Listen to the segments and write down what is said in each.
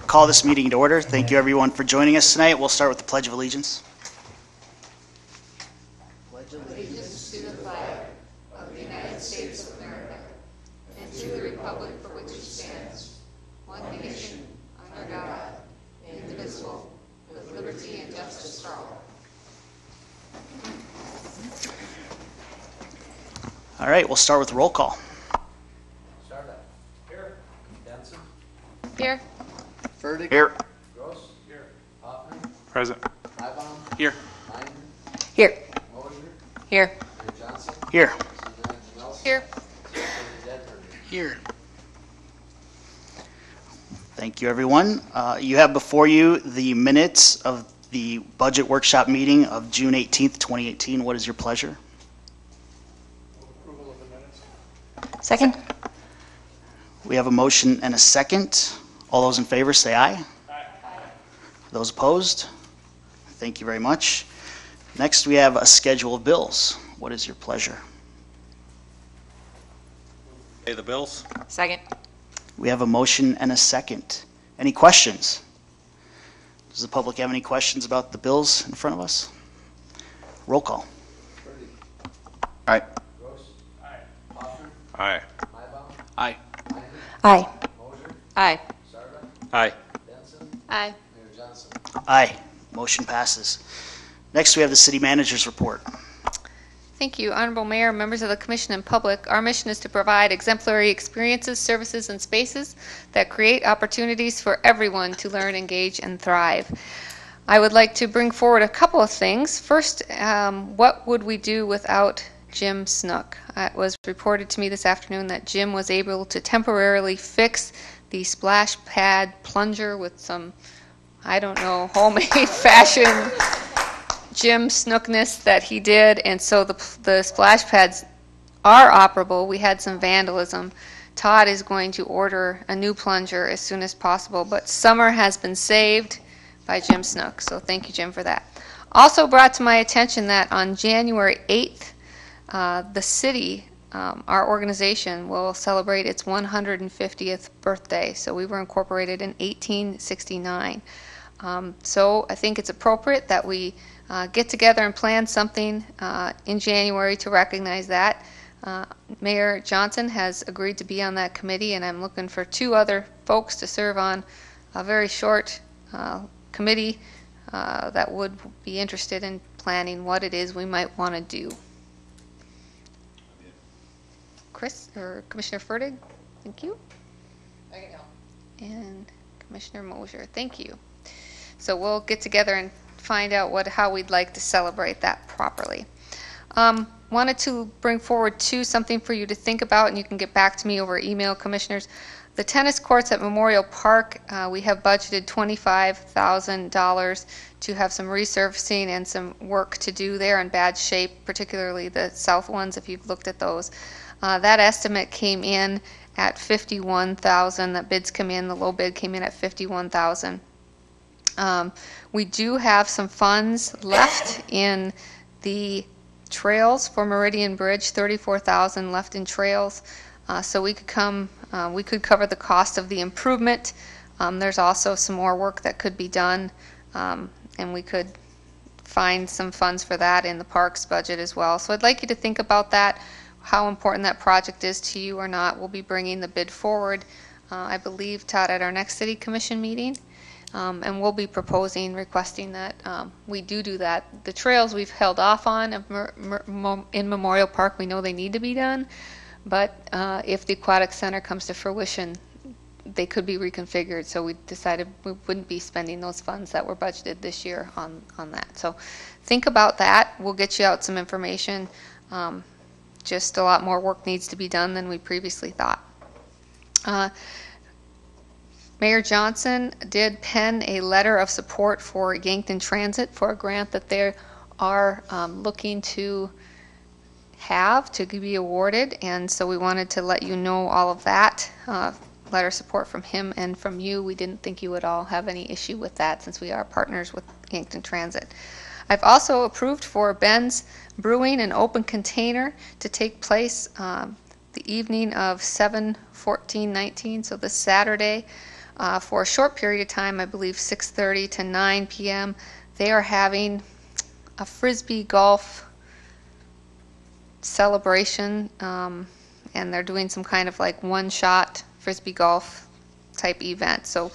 call this meeting to order. Thank you everyone for joining us tonight. We'll start with the Pledge of Allegiance. Pledge allegiance to the flag of the United States of America and to the republic for which it stands, one nation, under God, indivisible, with liberty and justice for all. All right, we'll start with roll call. Here. Denson. Here. Fertig. Here. Gross. Here. Hoffman. Present. Highbaum. Here. Lyman. Here. Mosier. Here. Mayor Johnson. Here. Superintendent Nelson. Here. Superintendent Edford. Here. Thank you, everyone. You have before you the minutes of the budget workshop meeting of June 18th, 2018. What is your pleasure? Approval of the minutes. Second. We have a motion and a second. All those in favor say aye. Aye. Those opposed? Thank you very much. Next, we have a schedule of bills. What is your pleasure? Pay the bills. Second. We have a motion and a second. Any questions? Does the public have any questions about the bills in front of us? Roll call. Fertig. Aye. Gross. Aye. Hoffman. Aye. Highbaum. Aye. Lyman. Aye. Mosier. Aye. Sarda. Aye. Denson. Aye. Mayor Johnson. Aye. Motion passes. Next, we have the city manager's report. Thank you, Honorable Mayor, members of the Commission, and public. Our mission is to provide exemplary experiences, services, and spaces that create opportunities for everyone to learn, engage, and thrive. I would like to bring forward a couple of things. First, what would we do without Jim Snook? It was reported to me this afternoon that Jim was able to temporarily fix the splash pad plunger with some, I don't know, homemade fashion Jim Snookness that he did, and so the splash pads are operable. We had some vandalism. Todd is going to order a new plunger as soon as possible, but summer has been saved by Jim Snook, so thank you, Jim, for that. Also brought to my attention that on January 8th, the city, our organization, will celebrate its 150th birthday, so we were incorporated in 1869. So I think it's appropriate that we get together and plan something in January to recognize that. Mayor Johnson has agreed to be on that committee, and I'm looking for two other folks to serve on a very short committee that would be interested in planning what it is we might want to do. Chris or Commissioner Fertig, thank you. I can help. And Commissioner Mosier, thank you. So we'll get together and find out how we'd like to celebrate that properly. Wanted to bring forward something for you to think about, and you can get back to me over email, Commissioners. The tennis courts at Memorial Park, we have budgeted $25,000 to have some resurfacing and some work to do there in bad shape, particularly the south ones, if you've looked at those. That estimate came in at $51,000. That bids come in, the low bid came in at $51,000. We do have some funds left in the trails for Meridian Bridge, $34,000 left in trails. So we could cover the cost of the improvement. There's also some more work that could be done, and we could find some funds for that in the parks budget as well. So I'd like you to think about that, how important that project is to you or not. We'll be bringing the bid forward, I believe, Todd, at our next City Commission meeting. And we'll be requesting that we do that. The trails we've held off on in Memorial Park, we know they need to be done, but if the Aquatic Center comes to fruition, they could be reconfigured, so we decided we wouldn't be spending those funds that were budgeted this year on that. So think about that. We'll get you out some information. Just a lot more work needs to be done than we previously thought. Mayor Johnson did pen a letter of support for Yankton Transit for a grant that they are looking to have to be awarded, and so we wanted to let you know all of that. Letter of support from him and from you. We didn't think you would all have any issue with that since we are partners with Yankton Transit. I've also approved for Ben's Brewing an open container to take place the evening of 7/14/19, so this Saturday. for a short period of time, I believe 6:30 to 9 p.m., they are having a Frisbee golf celebration, and they're doing some kind of like one-shot Frisbee golf type event. So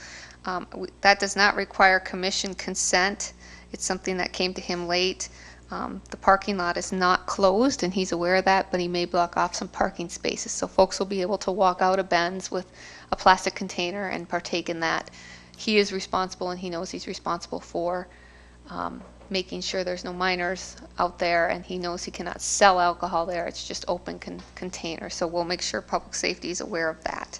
that does not require commission consent. It's something that came to him late. The parking lot is not closed, and he's aware of that, but he may block off some parking spaces. So folks will be able to walk out of Ben's with a plastic container and partake in that. He is responsible, and he knows he's responsible for making sure there's no minors out there, and he knows he cannot sell alcohol there. It's just open container. So we'll make sure public safety is aware of that.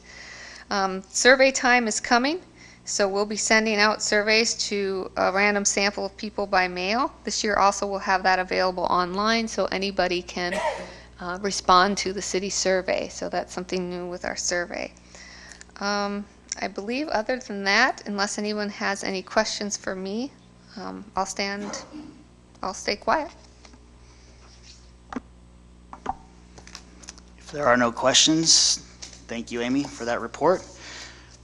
Survey time is coming. So we'll be sending out surveys to a random sample of people by mail. This year also we'll have that available online so anybody can respond to the city survey. So that's something new with our survey. I believe other than that, unless anyone has any questions for me, I'll stay quiet. If there are no questions, thank you, Amy, for that report.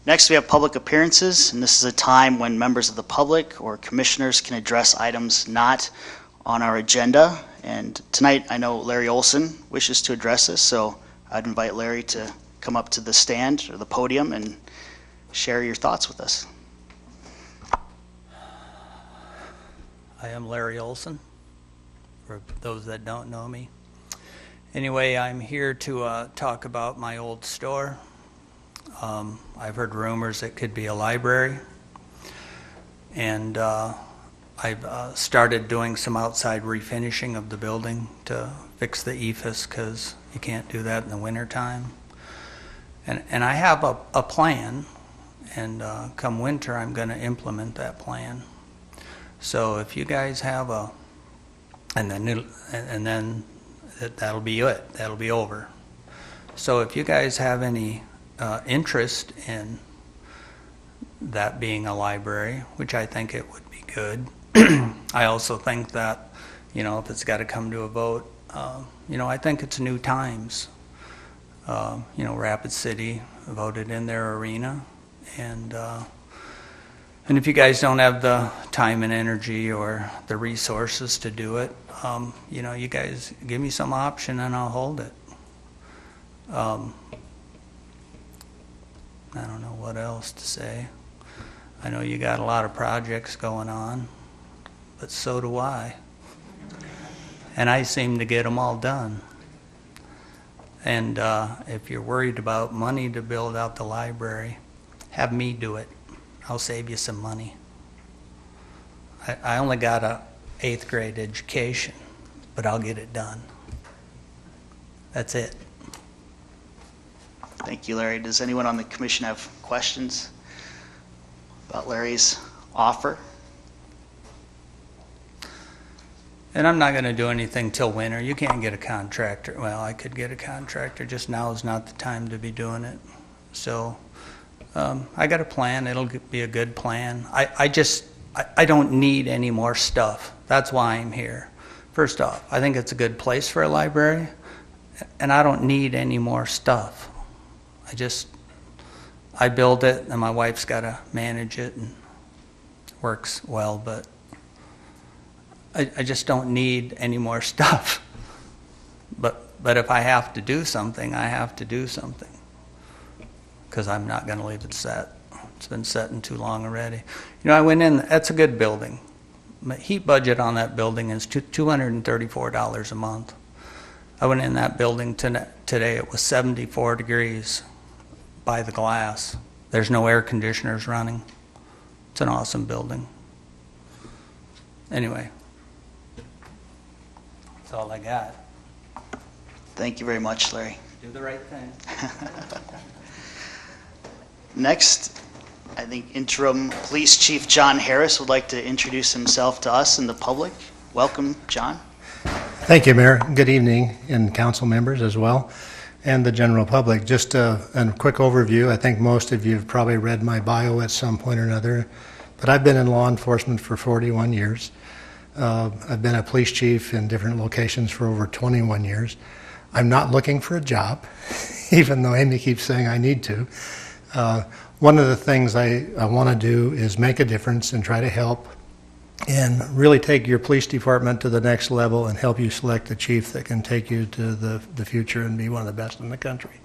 Next, we have public appearances, and this is a time when members of the public or commissioners can address items not on our agenda. And tonight, I know Larry Olson wishes to address this, so I'd invite Larry to come up to the stand or the podium and share your thoughts with us. I am Larry Olson, for those that don't know me. Anyway, I'm here to talk about my old store. I've heard rumors it could be a library, and I've started doing some outside refinishing of the building to fix the ephes because you can't do that in the wintertime. And I have a plan, and come winter I'm going to implement that plan. So if you guys have and then that'll be it. That'll be over. So if you guys have any interest in that being a library, which I think it would be good. I also think that, if it's got to come to a vote, I think it's new times. Rapid City voted in their arena, and if you guys don't have the time and energy or the resources to do it, you guys give me some option and I'll hold it. I don't know what else to say. I know you got a lot of projects going on, but so do I. And I seem to get them all done. And if you're worried about money to build out the library, have me do it. I'll save you some money. I only got a 8th grade education, but I'll get it done. That's it. Thank you, Larry. Does anyone on the commission have questions about Larry's offer? And I'm not going to do anything till winter. You can't get a contractor. Well, I could get a contractor. Just now is not the time to be doing it. So I got a plan. It'll be a good plan. I don't need any more stuff. That's why I'm here. First off, I think it's a good place for a library, and I don't need any more stuff. I build it, and my wife's got to manage it, and it works well, but I just don't need any more stuff. But if I have to do something, I have to do something, because I'm not going to leave it set. It's been setting too long already. I went in, that's a good building. My heat budget on that building is $234 a month. I went in that building today, it was 74 degrees by the glass. There's no air conditioners running. It's an awesome building. Anyway, that's all I got. Thank you very much, Larry. Do the right thing. Next, I think Interim Police Chief John Harris would like to introduce himself to us and the public. Welcome, John. Thank you, Mayor. Good evening, and council members as well, and the general public. Just a quick overview. I think most of you have probably read my bio at some point or another, but I've been in law enforcement for 41 years. I've been a police chief in different locations for over 21 years. I'm not looking for a job, even though Amy keeps saying I need to. one of the things I want to do is make a difference and try to help and really take your police department to the next level and help you select a chief that can take you to the future and be one of the best in the country.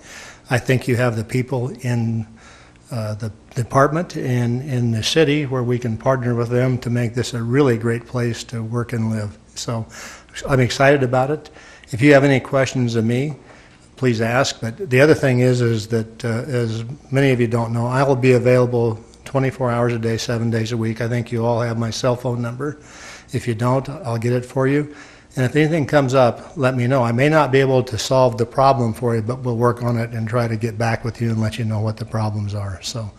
I think you have the people in the department and in the city where we can partner with them to make this a really great place to work and live. So I'm excited about it. If you have any questions of me, please ask. But the other thing is that as many of you don't know, I will be available 24 hours a day, 7 days a week. I think you all have my cell phone number. If you don't, I'll get it for you. And if anything comes up, let me know. I may not be able to solve the problem for you, but we'll work on it and try to get back with you and let you know what the problems are. So,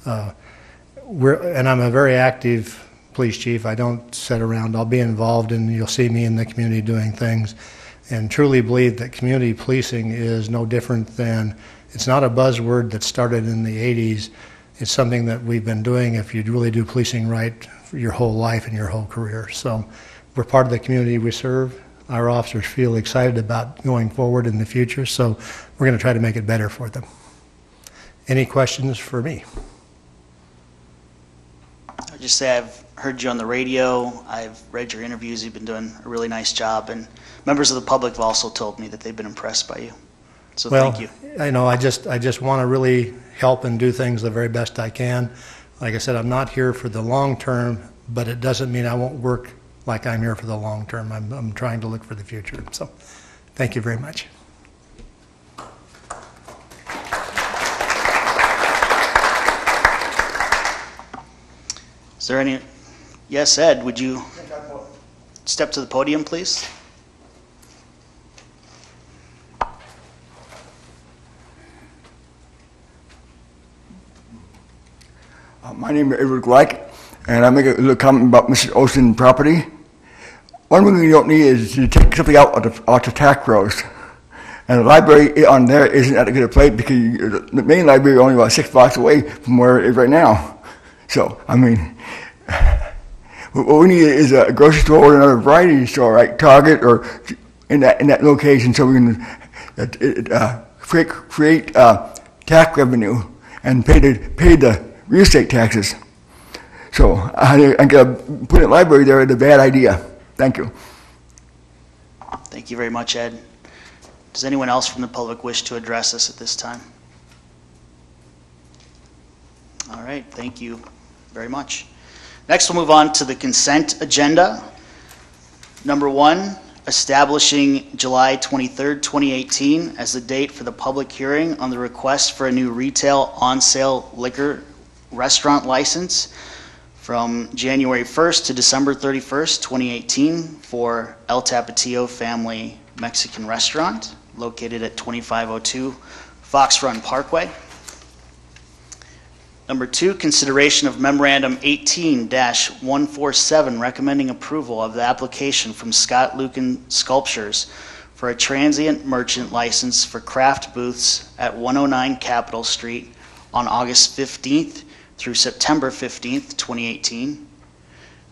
and I'm a very active police chief. I don't sit around. I'll be involved, and you'll see me in the community doing things. And truly believe that community policing is no different than, it's not a buzzword that started in the 80s. It's something that we've been doing if you really do policing right for your whole life and your whole career. So we're part of the community we serve. Our officers feel excited about going forward in the future, so we're going to try to make it better for them. Any questions for me? I'll just say I've heard you on the radio. I've read your interviews. You've been doing a really nice job, and members of the public have also told me that they've been impressed by you. So Well, thank you. I know I just want to really help and do things the very best I can. Like I said, I'm not here for the long term, but it doesn't mean I won't work like I'm here for the long term. I'm trying to look for the future. So thank you very much. Is there any? Yes, Ed, would you step to the podium, please? My name is Edward Gleick, and I make a little comment about Mr. Olson's property. One thing you don't need is to take something out of the tax roads. And the library on there isn't at a good place because the main library is only about 6 blocks away from where it is right now. So, I mean, what we need is a grocery store or another variety store, like Target or in that location, so we can create tax revenue and pay the real estate taxes. So I put a library there is a bad idea. Thank you. Thank you very much, Ed. Does anyone else from the public wish to address us at this time? All right, thank you very much. Next, we'll move on to the consent agenda. Number 1, establishing July 23rd, 2018 as the date for the public hearing on the request for a new retail on-sale liquor restaurant license from January 1st to December 31st, 2018 for El Tapatio Family Mexican Restaurant located at 2502 Fox Run Parkway. Number 2, consideration of Memorandum 18-147 recommending approval of the application from Scott Lucan Sculptures for a transient merchant license for craft booths at 109 Capitol Street on August 15th through September 15th, 2018.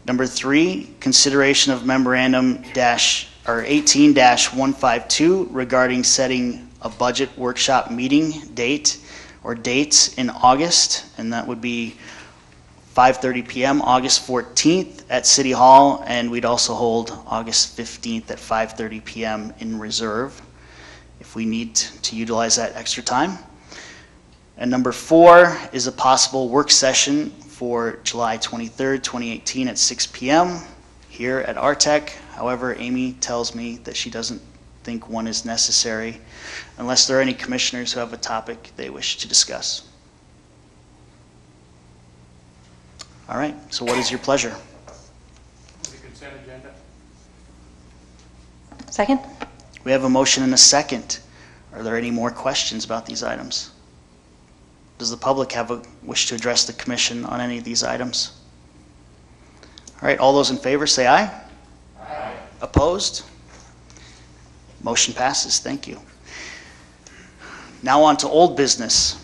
Number 3, consideration of Memorandum 18-152 regarding setting a budget workshop meeting date or dates in August, and that would be 5:30 p.m. August 14th at City Hall, and we'd also hold August 15th at 5:30 p.m. in reserve if we need to utilize that extra time. And number 4 is a possible work session for July 23rd, 2018 at 6 p.m. here at RTEC. However, Amy tells me that she doesn't think one is necessary unless there are any commissioners who have a topic they wish to discuss. All right, so what is your pleasure? The consent agenda. Second? We have a motion and a second. Are there any more questions about these items? Does the public have a wish to address the commission on any of these items? All right, all those in favor say aye. Aye. Opposed? Motion passes. Thank you. Now on to old business.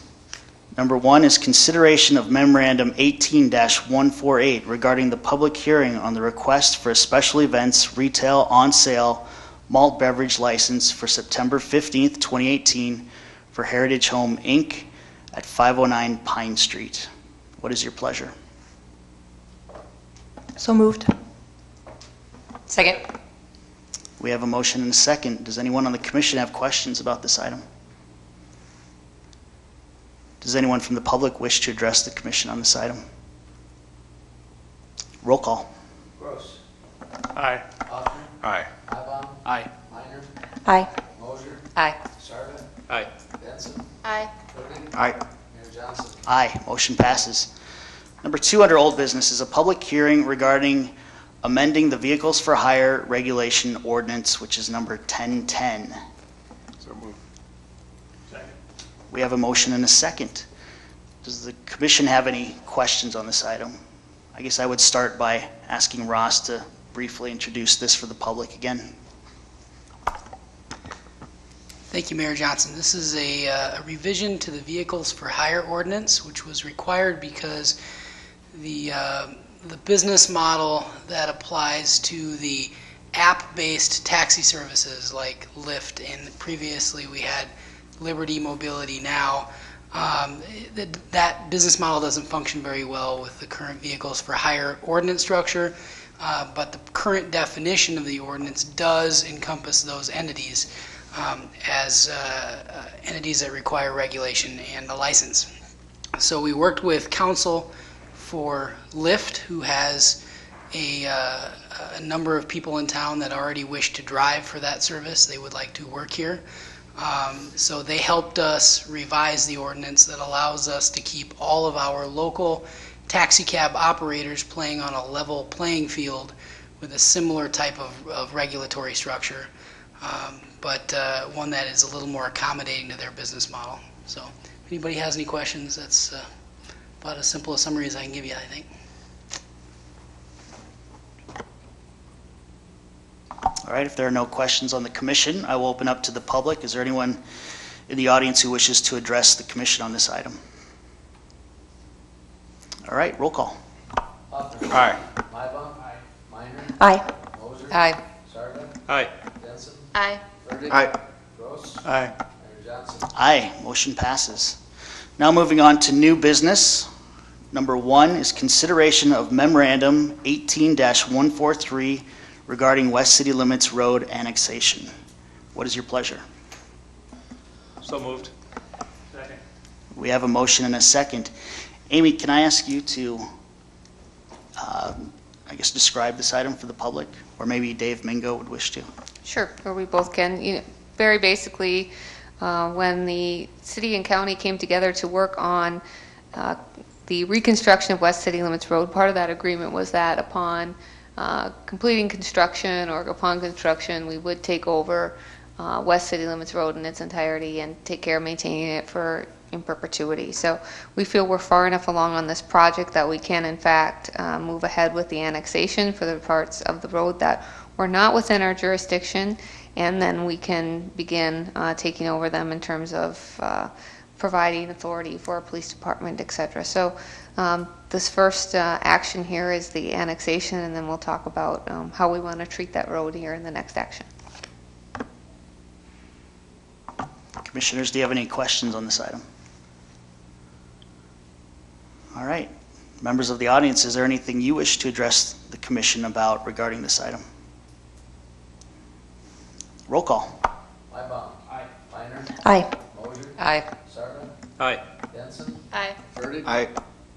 Number 1 is consideration of Memorandum 18-148 regarding the public hearing on the request for a special events retail on-sale malt beverage license for September 15th, 2018 for Heritage Home, Inc. at 509 Pine Street. What is your pleasure? So moved. Second. We have a motion and a second. Does anyone on the commission have questions about this item? Does anyone from the public wish to address the commission on this item? Roll call. Gross. Aye. Hoffman. Aye. Mybom. Aye. Minor. Aye. Moser. Aye. Sarda. Aye. Benson. Aye. Burdick. Aye. Mayor Johnson. Aye, motion passes. Number 2 under old business is a public hearing regarding amending the Vehicles for Hire Regulation Ordinance, which is number 1010. So moved. Second. We have a motion and a second. Does the commission have any questions on this item? I guess I would start by asking Ross to briefly introduce this for the public again. Thank you, Mayor Johnson. This is a revision to the Vehicles for Hire ordinance, which was required because the business model that applies to the app-based taxi services like Lyft, and previously we had Liberty Mobility Now, that business model doesn't function very well with the current Vehicles for Hire ordinance structure, but the current definition of the ordinance does encompass those entities as entities that require regulation and a license. So we worked with counsel for Lyft, who has a number of people in town that already wish to drive for that service. They would like to work here. So they helped us revise the ordinance that allows us to keep all of our local taxi cab operators playing on a level playing field with a similar type of regulatory structure, but one that is a little more accommodating to their business model. So if anybody has any questions, that's about as simple a summary as I can give you, I think. All right, if there are no questions on the commission, I will open up to the public. Is there anyone in the audience who wishes to address the commission on this item? All right, roll call. Hoffman. Aye. Mybom. Aye. Minor. Aye. Moser. Aye. Sarda. Aye. Benson. Aye. Burdick. Aye. Gross. Aye. Mayor Johnson. Aye, motion passes. Now moving on to new business. Number 1 is consideration of memorandum 18-143 regarding West City Limits Road annexation. What is your pleasure? So moved. Second. We have a motion and a second. Amy, can I ask you to, I guess, describe this item for the public? Or maybe Dave Mingo would wish to. Sure, or we both can. Very basically, when the city and county came together to work on the reconstruction of West City Limits Road, part of that agreement was that upon completing construction or upon construction, we would take over West City Limits Road in its entirety and take care of maintaining it in perpetuity. So we feel we're far enough along on this project that we can, in fact, move ahead with the annexation for the parts of the road that were not within our jurisdiction, and then we can begin taking over them in terms of providing authority for our police department, et cetera. So this first action here is the annexation, and then we'll talk about how we want to treat that road here in the next action. Commissioners, do you have any questions on this item? All right. Members of the audience, is there anything you wish to address the commission about regarding this item? Roll call. Mybom. Aye. Minor. Aye. Moser. Aye. Sarda. Aye. Benson. Aye. Burdick. Aye.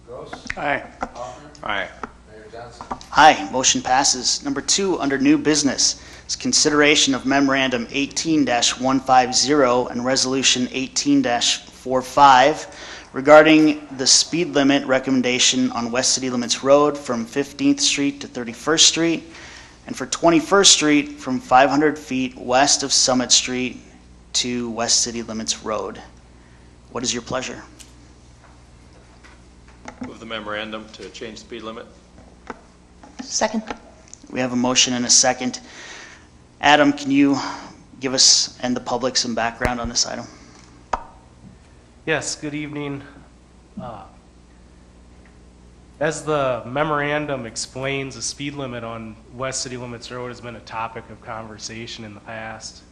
Gross. Aye. Hoffman. Aye. Mayor Johnson. Aye, motion passes. Number 2, under new business, is consideration of memorandum 18-150 and resolution 18-45 regarding the speed limit recommendation on West City Limits Road from 15th Street to 31st Street, and for 21st Street from 500 feet west of Summit Street to West City Limits Road. What is your pleasure? Move the memorandum to change speed limit. Second. We have a motion and a second. Adam, can you give us and the public some background on this item? Yes, good evening. As the memorandum explains, the speed limit on West City Limits Road has been a topic of conversation in the past.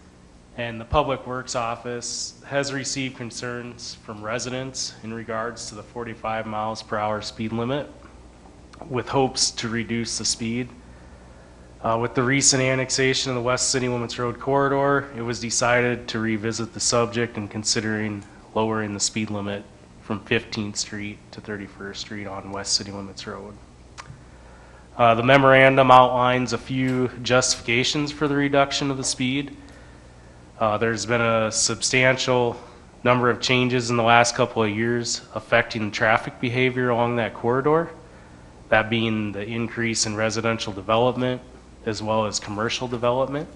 And the Public Works Office has received concerns from residents in regards to the 45 miles per hour speed limit, with hopes to reduce the speed. With the recent annexation of the West City Limits Road corridor, it was decided to revisit the subject and considering lowering the speed limit from 15th Street to 31st Street on West City Limits Road. The memorandum outlines a few justifications for the reduction of the speed. There's been a substantial number of changes in the last couple of years affecting traffic behavior along that corridor, that being the increase in residential development as well as commercial development.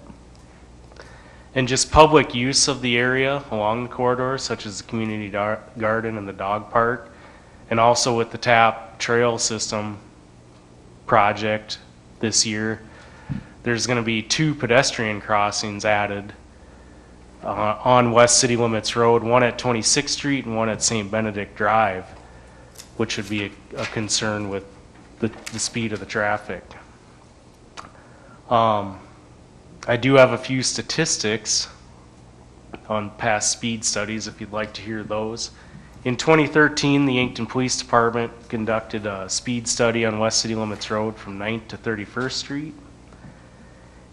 And just public use of the area along the corridor, such as the community garden and the dog park, and also with the TAP trail system project this year, there's going to be 2 pedestrian crossings added on West City Limits Road, one at 26th Street and one at St. Benedict Drive, which would be a concern with the speed of the traffic. I do have a few statistics on past speed studies if you'd like to hear those. In 2013, the Yankton Police Department conducted a speed study on West City Limits Road from 9th to 31st Street.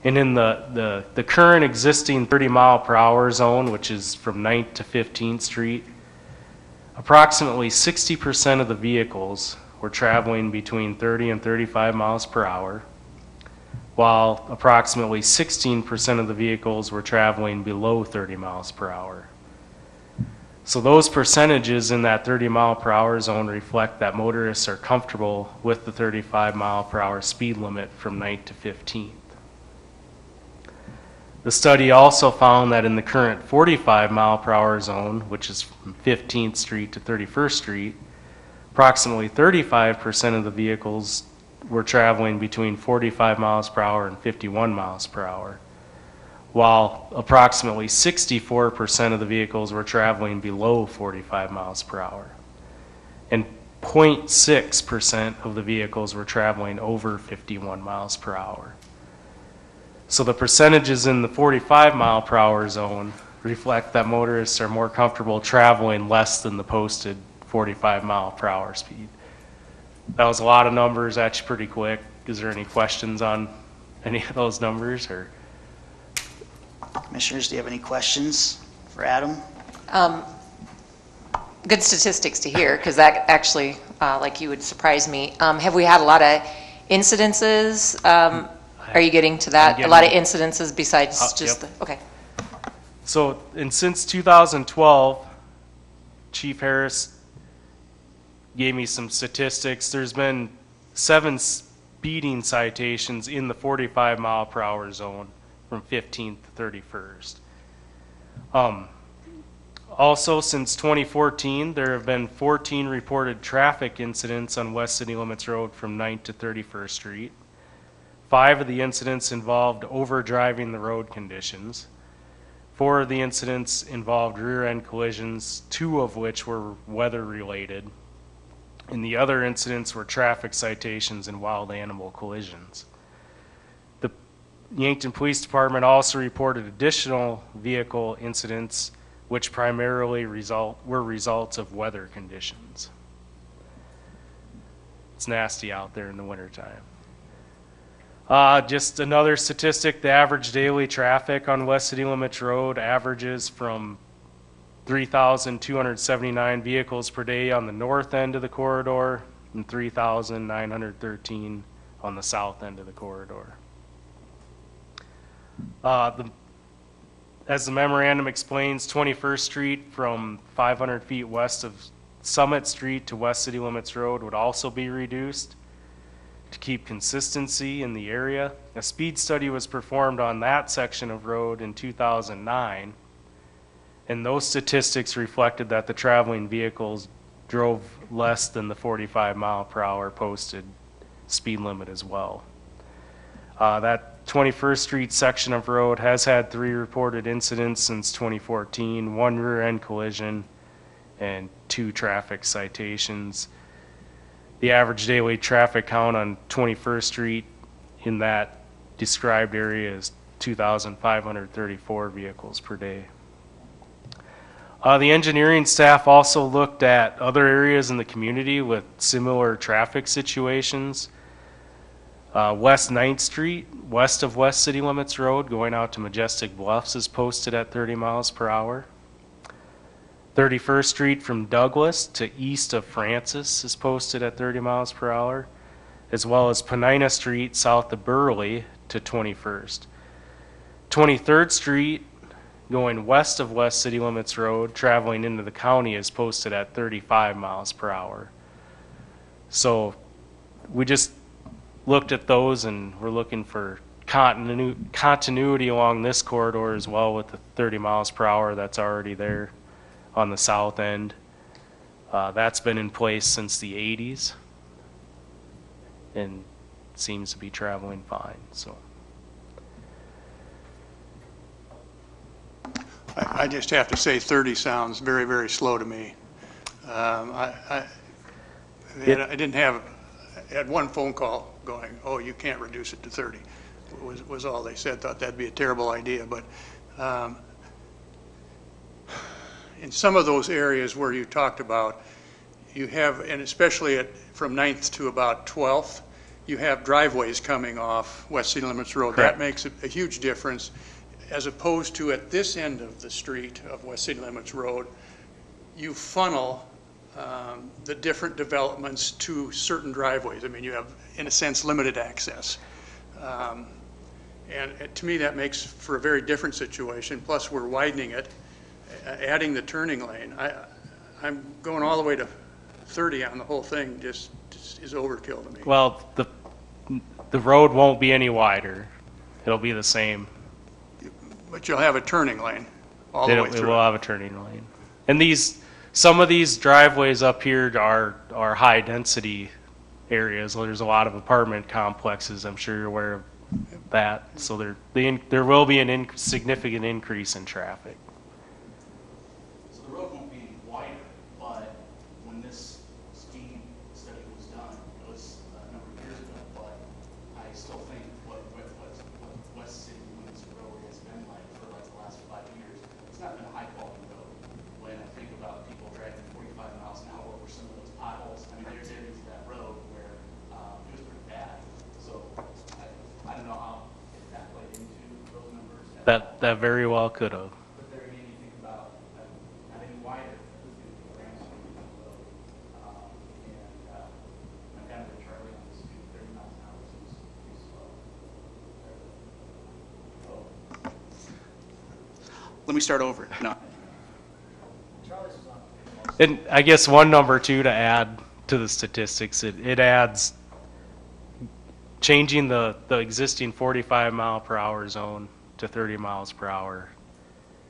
And in the current existing 30 mile per hour zone, which is from 9th to 15th Street, approximately 60% of the vehicles were traveling between 30 and 35 miles per hour, while approximately 16% of the vehicles were traveling below 30 miles per hour. So those percentages in that 30 mile per hour zone reflect that motorists are comfortable with the 35 mile per hour speed limit from 9th to 15th. The study also found that in the current 45 mile per hour zone, which is from 15th Street to 31st Street, approximately 35% of the vehicles were traveling between 45 miles per hour and 51 miles per hour, while approximately 64% of the vehicles were traveling below 45 miles per hour, and 0.6% of the vehicles were traveling over 51 miles per hour. So the percentages in the 45 mile per hour zone reflect that motorists are more comfortable traveling less than the posted 45 mile per hour speed. That was a lot of numbers, actually pretty quick. Is there any questions on any of those numbers? Or Commissioners, do you have any questions for Adam? Good statistics to hear, because that actually, like you, would surprise me. Have we had a lot of incidences? Are you getting to that? A lot of incidences besides just yep. okay. So, and since 2012, Chief Harris gave me some statistics. There's been 7 speeding citations in the 45 mile per hour zone from 15th to 31st. Also, since 2014, there have been 14 reported traffic incidents on West City Limits Road from 9th to 31st Street. 5 of the incidents involved over-driving the road conditions. 4 of the incidents involved rear-end collisions, 2 of which were weather-related. And the other incidents were traffic citations and wild animal collisions. The Yankton Police Department also reported additional vehicle incidents, which primarily were results of weather conditions. It's nasty out there in the wintertime. Just another statistic, the average daily traffic on West City Limits Road averages from 3,279 vehicles per day on the north end of the corridor and 3,913 on the south end of the corridor. As the memorandum explains, 21st Street from 500 feet west of Summit Street to West City Limits Road would also be reduced to keep consistency in the area. A speed study was performed on that section of road in 2009, and those statistics reflected that the traveling vehicles drove less than the 45 mile per hour posted speed limit as well. That 21st Street section of road has had 3 reported incidents since 2014, 1 rear end collision and 2 traffic citations. The average daily traffic count on 21st Street in that described area is 2,534 vehicles per day. The engineering staff also looked at other areas in the community with similar traffic situations. West 9th Street, west of West City Limits Road, going out to Majestic Bluffs, is posted at 30 miles per hour. 31st Street from Douglas to east of Francis is posted at 30 miles per hour, as well as Penina Street south of Burley to 21st. 23rd Street going west of West City Limits Road, traveling into the county, is posted at 35 miles per hour. So we just looked at those, and we're looking for continuity along this corridor as well with the 30 miles per hour that's already there on the south end. That's been in place since the 80s and seems to be traveling fine. So I just have to say 30 sounds very, very slow to me. I had one phone call going, oh, you can't reduce it to 30, was all they said. Thought that'd be a terrible idea. But in some of those areas where you talked about, you have, and especially from 9th to about 12th, you have driveways coming off West City Limits Road. Correct. That makes a huge difference, as opposed to at this end of the street of West City Limits Road, you funnel the different developments to certain driveways. I mean, you have, in a sense, limited access. And to me, that makes for a very different situation. Plus, we're widening it, adding the turning lane. I'm going all the way to 30 on the whole thing, just is overkill to me. well, the road won't be any wider. It'll be the same. But you'll have a turning lane all the way It through. will have a turning lane. And some of these driveways up here are high density areas. There's a lot of apartment complexes. I'm sure you're aware of that. So there will be an significant increase in traffic. So the road won't be wider, but when this speed study was done, it was a number of years ago, but I still think what West City Limits Road has been like for like the last 5 years, it's not been a high quality road. When I think about people driving 45 miles an hour over some of those potholes, I mean, there's areas of that road where it was pretty bad. So I don't know how if that played into those numbers. That very well could have. But there again, you think about having wider, who's going to be around on the road. I'm kind of with Charlie on this, 30 miles an hour seems pretty slow. Let me start over. No. And I guess one number too to add to the statistics, it adds changing the existing 45 mile per hour zone to 30 miles per hour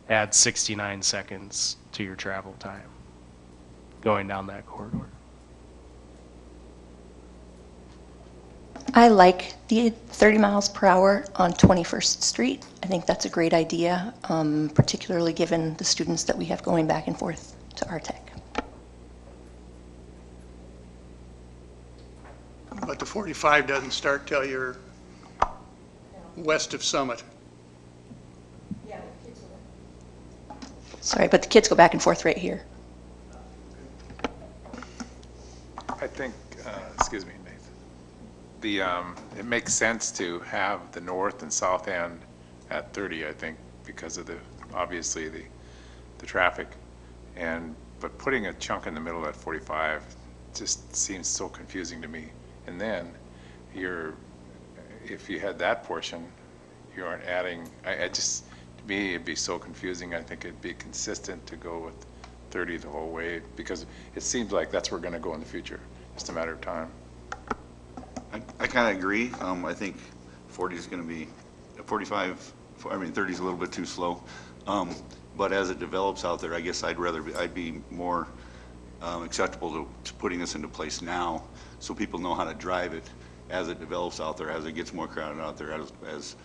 adds 69 seconds to your travel time going down that corridor. I like the 30 miles per hour on 21st Street. I think that's a great idea, particularly given the students that we have going back and forth to Artec. But the 45 doesn't start till you're west of Summit. Sorry, but the kids go back and forth right here. I think, excuse me, Nathan. It makes sense to have the north and south end at 30, I think, because of obviously the traffic. But putting a chunk in the middle at 45 just seems so confusing to me. And then if you had that portion, you aren't adding, to me, it'd be so confusing. I think it'd be consistent to go with 30 the whole way, because it seems like that's where we're going to go in the future. Just a matter of time. I kind of agree. I think 40 is going to be 45. I mean, 30 is a little bit too slow. But as it develops out there, I guess I'd be more acceptable to putting this into place now, so people know how to drive it as it develops out there, as it gets more crowded out there, as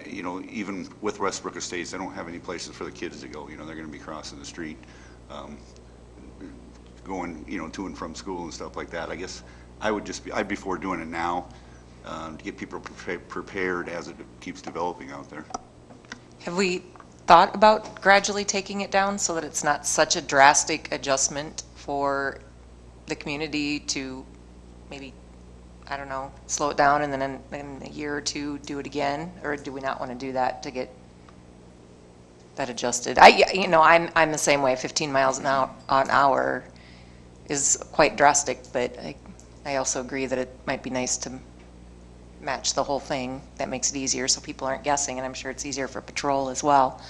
you know, even with Westbrook Estates, they don't have any places for the kids to go. You know, they're going to be crossing the street, going, you know, to and from school and stuff like that. I guess I'd be for doing it now, to get people prepared as it keeps developing out there. Have we thought about gradually taking it down so that it's not such a drastic adjustment for the community to maybe, I don't know, slow it down and then in a year or two do it again? Or do we not want to do that to get that adjusted? I'm the same way. 15 miles an hour is quite drastic, but I also agree that it might be nice to match the whole thing. That makes it easier so people aren't guessing, and I'm sure it's easier for patrol as well.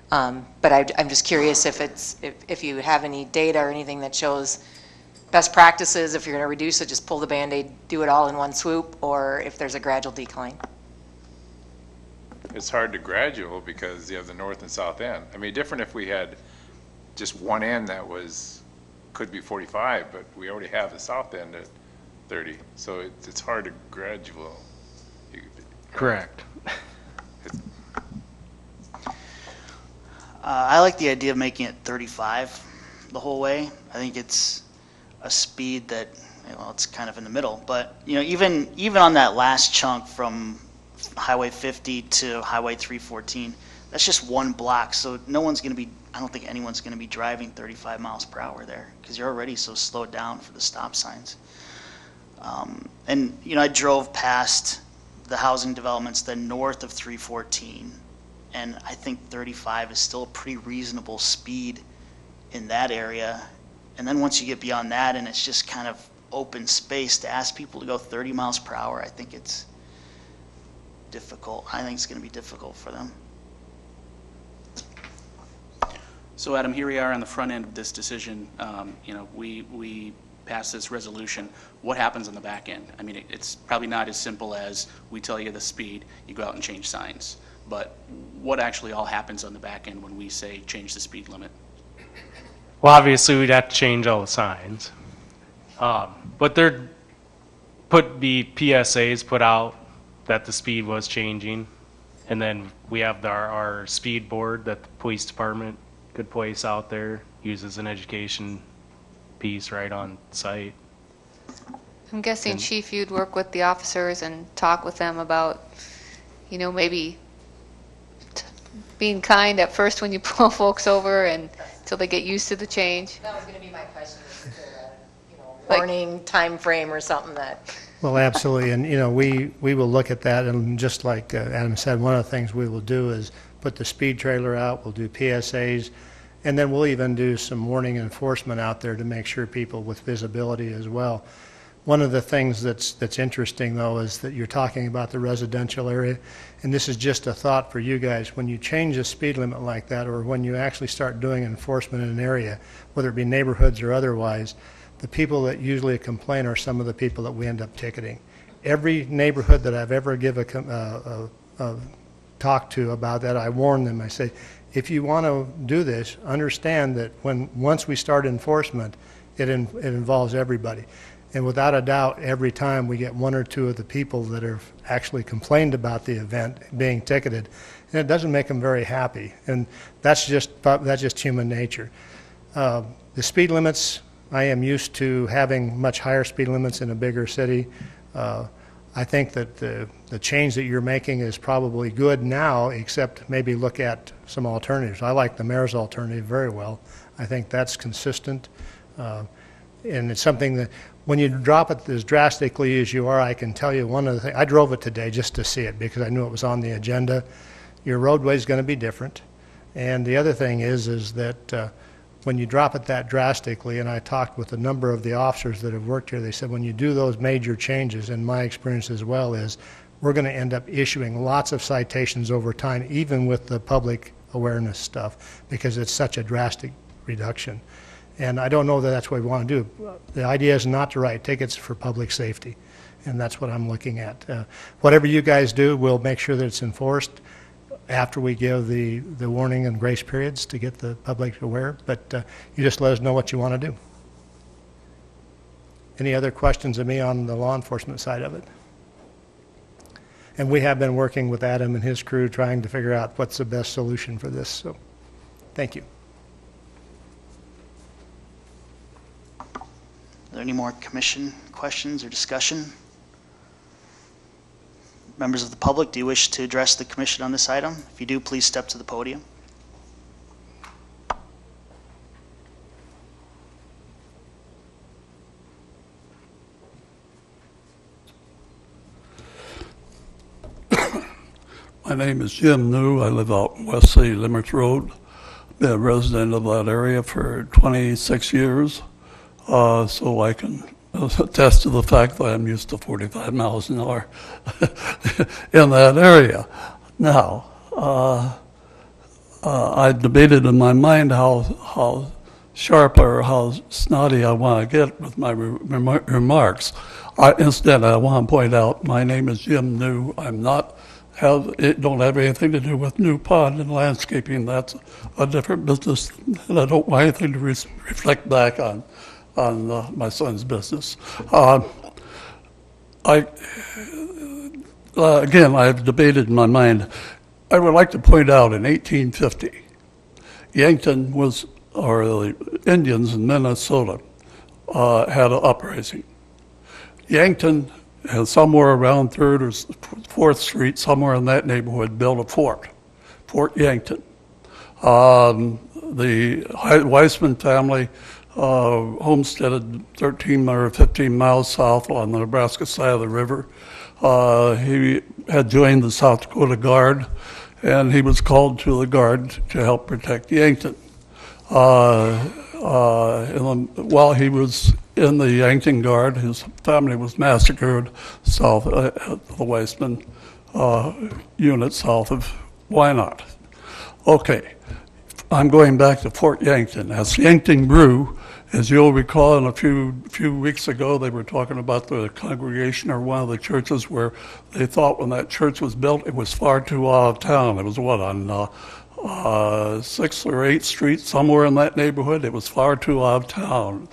But I'm just curious if you have any data or anything that shows best practices. If you're going to reduce it, just pull the Band-Aid, do it all in one swoop, or if there's a gradual decline. It's hard to gradual because you have the north and south end. I mean, different if we had just one end that could be 45, but we already have the south end at 30, so it's hard to gradual. Correct. I like the idea of making it 35 the whole way. I think it's a speed that, well, it's kind of in the middle. But even on that last chunk from Highway 50 to Highway 314, that's just one block. So no one's going to be, I don't think anyone's going to be driving 35 miles per hour there because you're already so slowed down for the stop signs. And I drove past the housing developments then north of 314, and I think 35 is still a pretty reasonable speed in that area. And then once you get beyond that and it's just kind of open space, to ask people to go 30 miles per hour, I think it's difficult. I think it's going to be difficult for them. So Adam, here we are on the front end of this decision. We pass this resolution. What happens on the back end? I mean, it's probably not as simple as we tell you the speed, you go out and change signs. But what actually all happens on the back end when we say change the speed limit? Well, obviously, we'd have to change all the signs. But there'd be PSAs put out that the speed was changing. And then we have our speed board that the police department could place out there, uses an education piece right on site. I'm guessing, Chief, you'd work with the officers and talk with them about, maybe being kind at first when you pull folks over and until they get used to the change. That was going to be my question, warning time frame or something that. Well, absolutely, and we will look at that, and just like Adam said, one of the things we will do is put the speed trailer out, we'll do PSAs, and then we'll even do some warning enforcement out there to make sure people with visibility as well. One of the things that's interesting, though, is that you're talking about the residential area, and this is just a thought for you guys. When you change a speed limit like that, or when you actually start doing enforcement in an area, whether it be neighborhoods or otherwise, the people that usually complain are some of the people that we end up ticketing. Every neighborhood that I've ever talked to about that, I warn them. I say, if you want to do this, understand that once we start enforcement, it involves everybody. And without a doubt, every time we get one or two of the people that have actually complained about the event being ticketed, and it doesn't make them very happy. And that's just human nature. The speed limits, I am used to having much higher speed limits in a bigger city. I think that the change that you're making is probably good now, except maybe look at some alternatives. I like the mayor's alternative very well. I think that's consistent. And it's something that when you drop it as drastically as you are, I can tell you one of the things. I drove it today just to see it because I knew it was on the agenda. Your roadway is going to be different. And the other thing is that when you drop it that drastically, and I talked with a number of the officers that have worked here, they said when you do those major changes, and my experience as well is, we're going to end up issuing lots of citations over time, even with the public awareness stuff, because it's such a drastic reduction. And I don't know that that's what we want to do. The idea is not to write tickets for public safety, and that's what I'm looking at. Whatever you guys do, we'll make sure that it's enforced after we give the warning and grace periods to get the public aware, but you just let us know what you want to do. Any other questions of me on the law enforcement side of it? And we have been working with Adam and his crew trying to figure out what's the best solution for this, so thank you. Are there any more commission questions or discussion? Members of the public, do you wish to address the commission on this item? If you do, please step to the podium. My name is Jim New. I live out West City Limerick Road. Been a resident of that area for 26 years, so I can attest to the fact that I'm used to 45 miles an hour in that area. Now, I debated in my mind how sharp or how snotty I want to get with my remarks. Instead, I want to point out my name is Jim New. It don't have anything to do with New Pond and landscaping. That's a different business, and I don't want anything to reflect back on my son's business. Again, I've debated in my mind. I would like to point out in 1850, Yankton or the Indians in Minnesota had an uprising. Yankton, and somewhere around 3rd or 4th Street, somewhere in that neighborhood, built a Fort Yankton. The Weissman family homesteaded 13 or 15 miles south on the Nebraska side of the river. He had joined the South Dakota Guard, and he was called to the Guard to help protect Yankton. While he was in the Yankton Guard, his family was massacred south of the Weissman unit south of Wynot. Okay, I'm going back to Fort Yankton. As Yankton grew, as you'll recall, a few weeks ago, they were talking about the congregation or one of the churches where they thought when that church was built, it was far too out of town. It was on 6th or 8th Street, somewhere in that neighborhood. It was far too out of town.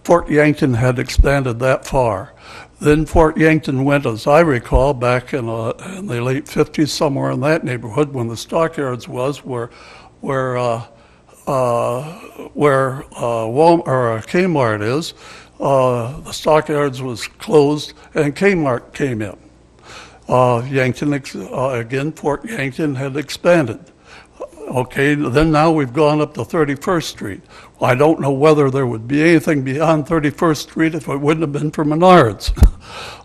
Fort Yankton had expanded that far. Then Fort Yankton went, as I recall, back in the late 50s, somewhere in that neighborhood, when the stockyards was where Walmart or Kmart is. The stockyards was closed, and Kmart came in. Yankton again, Fort Yankton had expanded. Okay, then now we've gone up to 31st Street. Well, I don't know whether there would be anything beyond 31st Street if it wouldn't have been for Menards.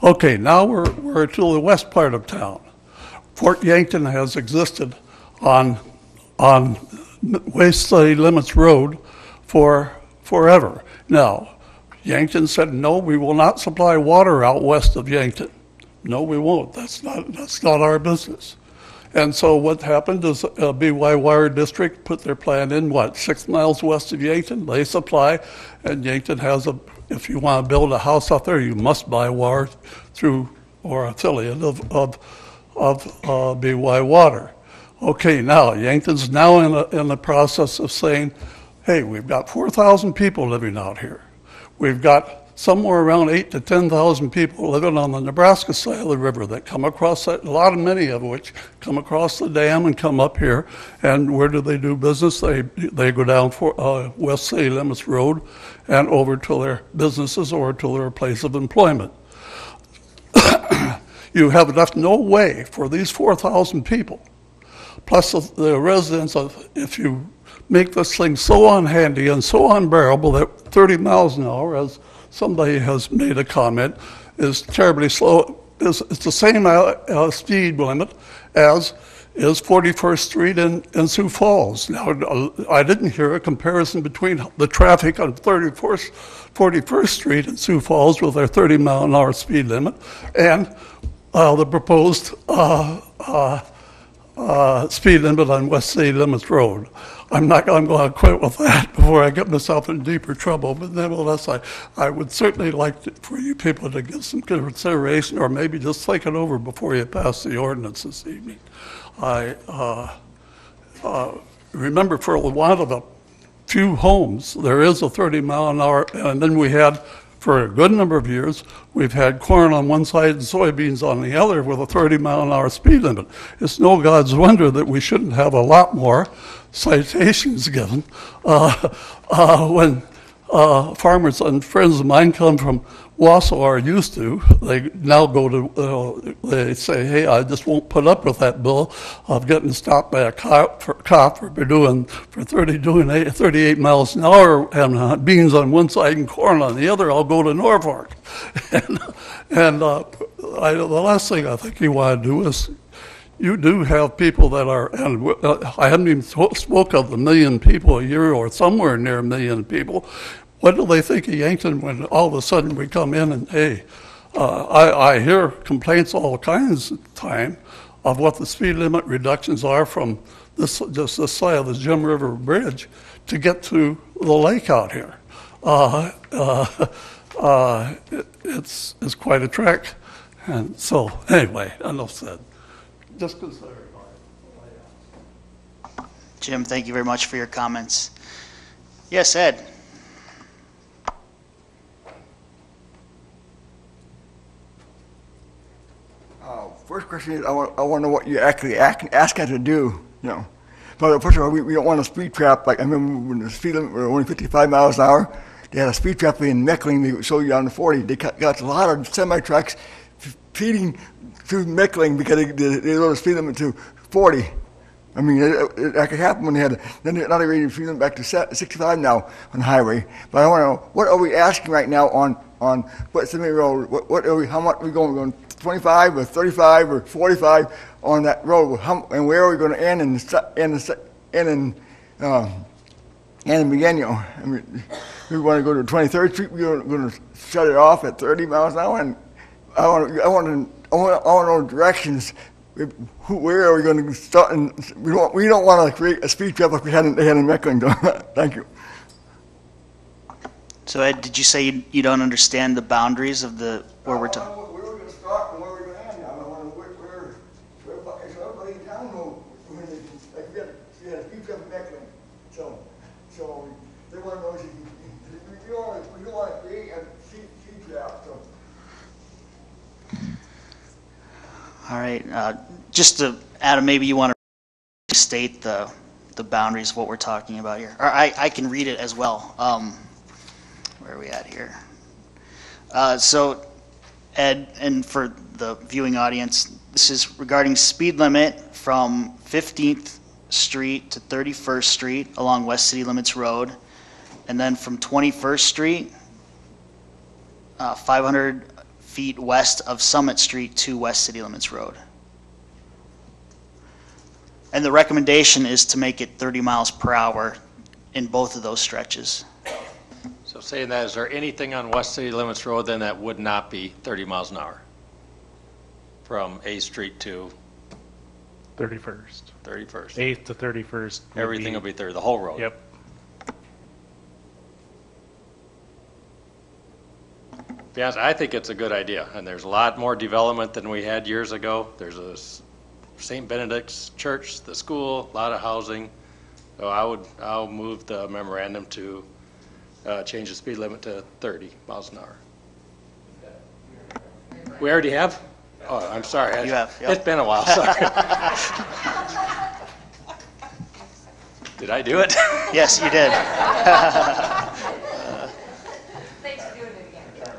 Okay, now we're to the west part of town. Fort Yankton has existed on West City Limits Road for forever. Now, Yankton said, no, we will not supply water out west of Yankton. No, we won't. That's not our business. And so what happened is BY Wire District put their plan in, 6 miles west of Yankton? They supply, and Yankton has if you want to build a house out there, you must buy wire through or affiliate of BY Water. Okay, now Yankton's now in the process of saying, hey, we've got 4,000 people living out here. We've got somewhere around 8,000 to 10,000 people living on the Nebraska side of the river that come across that, many of which come across the dam and come up here. And where do they do business? They go down West City Limits Road and over to their businesses or to their place of employment. You have left no way for these 4,000 people, plus the residents of, if you make this thing so unhandy and so unbearable that 30 miles an hour, as somebody has made a comment, is terribly slow. It's the same speed limit as is 41st Street in Sioux Falls. Now, I didn't hear a comparison between the traffic on 41st Street in Sioux Falls with their 30 mile an hour speed limit and the proposed speed limit on West City Limits Road. I'm going to quit with that before I get myself in deeper trouble, but nevertheless, I would certainly like for you people to give some consideration or maybe just think it over before you pass the ordinance this evening. I remember for a while of a few homes, there is a 30 mile an hour, and then we had, for a good number of years, we've had corn on one side and soybeans on the other with a 30 mile an hour speed limit. It's no God's wonder that we shouldn't have a lot more citations given when farmers and friends of mine come from Wausau are used to. They now go to, they say, hey, I just won't put up with that bill of getting stopped by a cop for doing 38 miles an hour and beans on one side and corn on the other. I'll go to Norfolk. The last thing I think you want to do is, you do have people that are, and I haven't even spoke of the million people a year or somewhere near a million people. What do they think of Yankton when all of a sudden we come in and, hey, I hear complaints all kinds of time of what the speed limit reductions are from just this side of the Jim River Bridge to get to the lake out here. It's quite a trek. And so, anyway, enough said. Just consider it. Jim, thank you very much for your comments. Yes, Ed. First question is, I want to know what you're actually asking to do, you know. But first of all, we don't want a speed trap. Like, I remember when the speed limit was only 55 miles an hour, they had a speed trap in Meckling. They showed you on the 40. They got a lot of semi-trucks feeding through Meckling because they lowered the speed limit to 40. I mean, that could happen when they had, now they're raising the speed limit back to 65 now on the highway. But I want to know, what are we asking right now on West City Road? What are we, how much are we going? We're going 25 or 35 or 45 on that road, and where are we going to end in Millennium? I mean, we want to go to 23rd Street. We're going to shut it off at 30 miles an hour, and I want to know directions. Where are we going to start? And we don't want to create a speed trap like they had in Meckling. Thank you. So Ed, did you say you don't understand the boundaries of where we're talking? Where we're going to start and where we're going to end. I don't know where everybody in town knows when they had a speed trap in Meckling. So they want to know if we don't want to create a speed trap. So. All right. Just to, Adam, maybe you want to state the boundaries of what we're talking about here. Or I can read it as well. Where are we at here? So, Ed, and for the viewing audience, this is regarding speed limit from 15th Street to 31st Street along West City Limits Road, and then from 21st Street, 500 feet west of Summit Street to West City Limits Road. And the recommendation is to make it 30 miles per hour in both of those stretches. So saying that, is there anything on West City Limits Road then that would not be 30 miles an hour? From 8th Street to 31st. 31st. 8th to 31st. Everything will be 30, the whole road? Yep. To be honest, I think it's a good idea, and there's a lot more development than we had years ago. There's a St. Benedict's Church, the school, a lot of housing. So I'll move the memorandum to change the speed limit to 30 miles an hour. We already have? Oh, I'm sorry. You have. Yep. It's been a while, sorry. Did I do it? Yes, you did. Thanks for doing it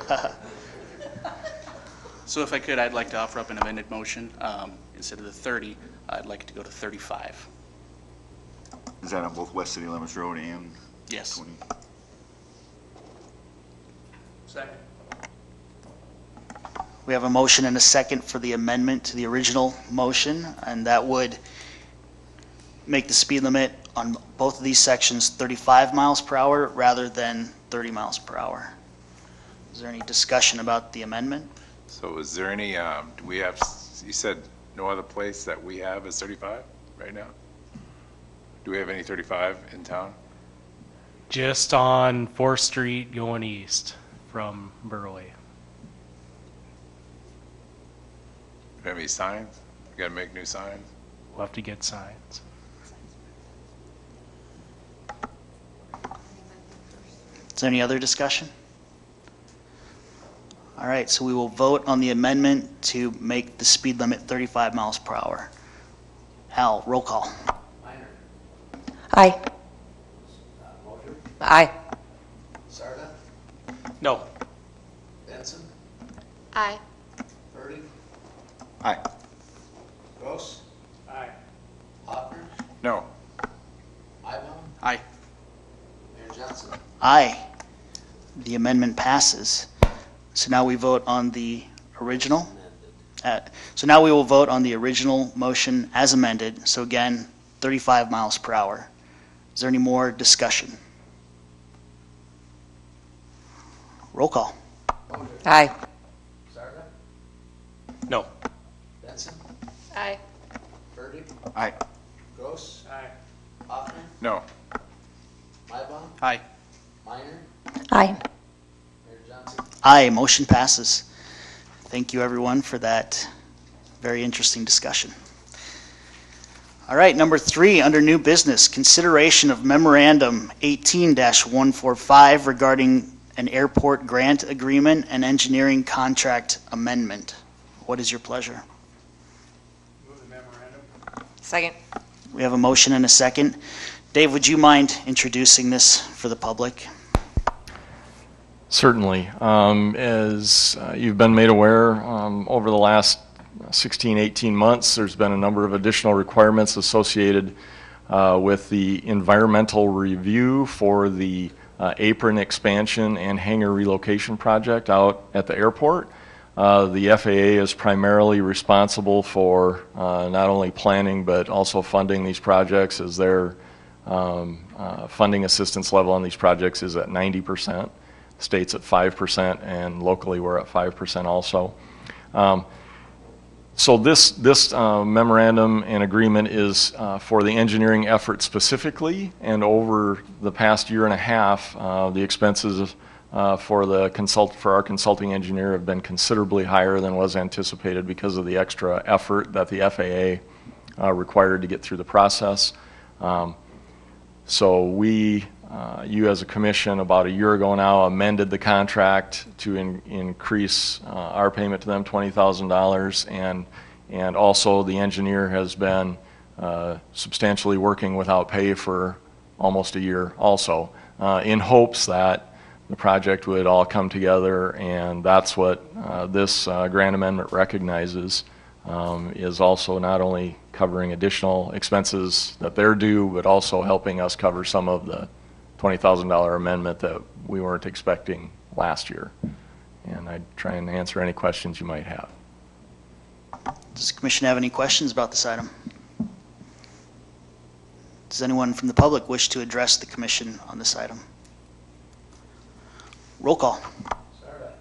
again. So if I could, I'd like to offer up an amended motion. Instead of the 30, I'd like to go to 35. Is that on both West City Limits Road and? Yes. 20? Second. We have a motion and a second for the amendment to the original motion, and that would make the speed limit on both of these sections 35 miles per hour rather than 30 miles per hour. Is there any discussion about the amendment? So is there any, do we have, you said no other place that we have is 35 right now? Do we have any 35 in town? Just on 4th Street going east from Burley. Do we have any signs? We gotta make new signs? We'll have to get signs. Is there any other discussion? All right, so we will vote on the amendment to make the speed limit 35 miles per hour. Al, roll call. Aye. Aye. Sarda? No. Benson? Aye. Purdy, Aye. Gross, Aye. Hoffner, No. Ibom, Aye. Mayor Johnson. Aye. The amendment passes. So now we vote on the original. So now we will vote on the original motion as amended. So again, 35 miles per hour. Is there any more discussion? Roll call. Aye. Sarda, No. Benson, Aye. Purdy, Aye. Gross, Aye. Hoffner, No. Ibom, Aye. Minor, Aye. Mayor Johnson. Aye, motion passes. Thank you, everyone, for that very interesting discussion. All right, number 3, under new business, consideration of memorandum 18-145 regarding an airport grant agreement and engineering contract amendment. What is your pleasure? Move the memorandum. Second. We have a motion and a second. Dave, would you mind introducing this for the public? Certainly. As you've been made aware, over the last 16, 18 months, there's been a number of additional requirements associated with the environmental review for the apron expansion and hangar relocation project out at the airport. The FAA is primarily responsible for not only planning but also funding these projects, as their funding assistance level on these projects is at 90%. States at 5%, and locally we're at 5% also. So this memorandum and agreement is for the engineering effort specifically, and over the past year and a half, the expenses for our consulting engineer have been considerably higher than was anticipated because of the extra effort that the FAA required to get through the process. So you as a commission about a year ago now amended the contract to increase our payment to them $20,000, and also the engineer has been substantially working without pay for almost a year also, in hopes that the project would all come together, and that's what this grant amendment recognizes, is also not only covering additional expenses that they're due, but also helping us cover some of the $20,000 amendment that we weren't expecting last year. And I'd try and answer any questions you might have. Does the commission have any questions about this item? Does anyone from the public wish to address the commission on this item? Roll call. Sarda,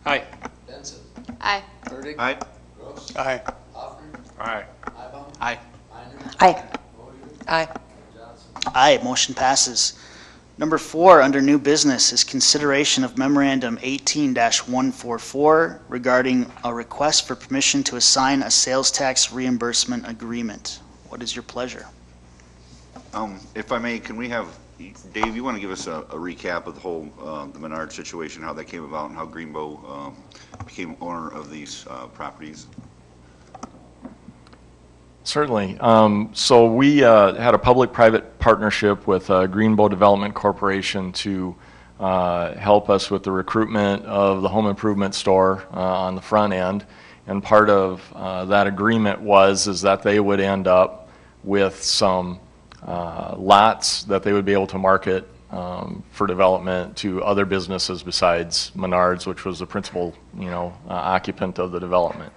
Aye. Benson, Aye. Purdy, Aye. Gross, Aye. Hoffner, Aye. Ibom, Aye. Minor, Aye. Moser, Aye. Mayor Johnson. Aye, motion passes. Number 4, under new business, is consideration of memorandum 18-144 regarding a request for permission to assign a sales tax reimbursement agreement. What is your pleasure? If I may, can we have, Dave, you want to give us a recap of the whole, the Menard situation, how that came about, and how Greenbow became owner of these properties? Certainly. So we had a public-private partnership with Greenbow Development Corporation to help us with the recruitment of the home improvement store on the front end. And part of that agreement is that they would end up with some lots that they would be able to market for development to other businesses besides Menards, which was the principal, occupant of the development.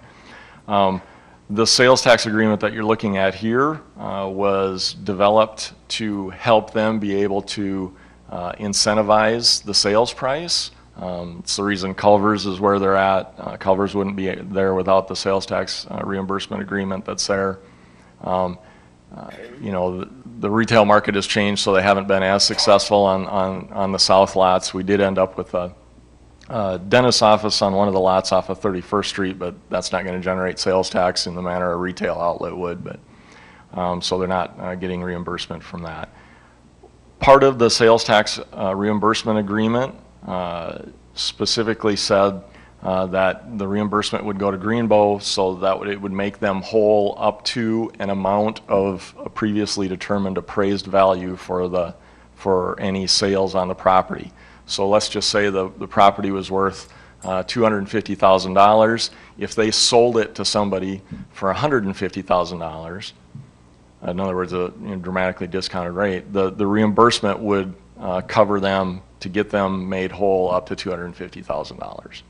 The sales tax agreement that you're looking at here was developed to help them be able to incentivize the sales price. It's the reason Culver's is where they're at. Culver's wouldn't be there without the sales tax reimbursement agreement that's there. The retail market has changed, so they haven't been as successful on the south lots. We did end up with a dentist's office on one of the lots off of 31st Street, but that's not going to generate sales tax in the manner a retail outlet would. But so they're not getting reimbursement from that. Part of the sales tax reimbursement agreement specifically said that the reimbursement would go to Greenbow, so that it would make them whole up to an amount of a previously determined appraised value for any sales on the property. So let's just say the property was worth $250,000. If they sold it to somebody for $150,000, in other words, a dramatically discounted rate, the reimbursement would cover them to get them made whole up to $250,000.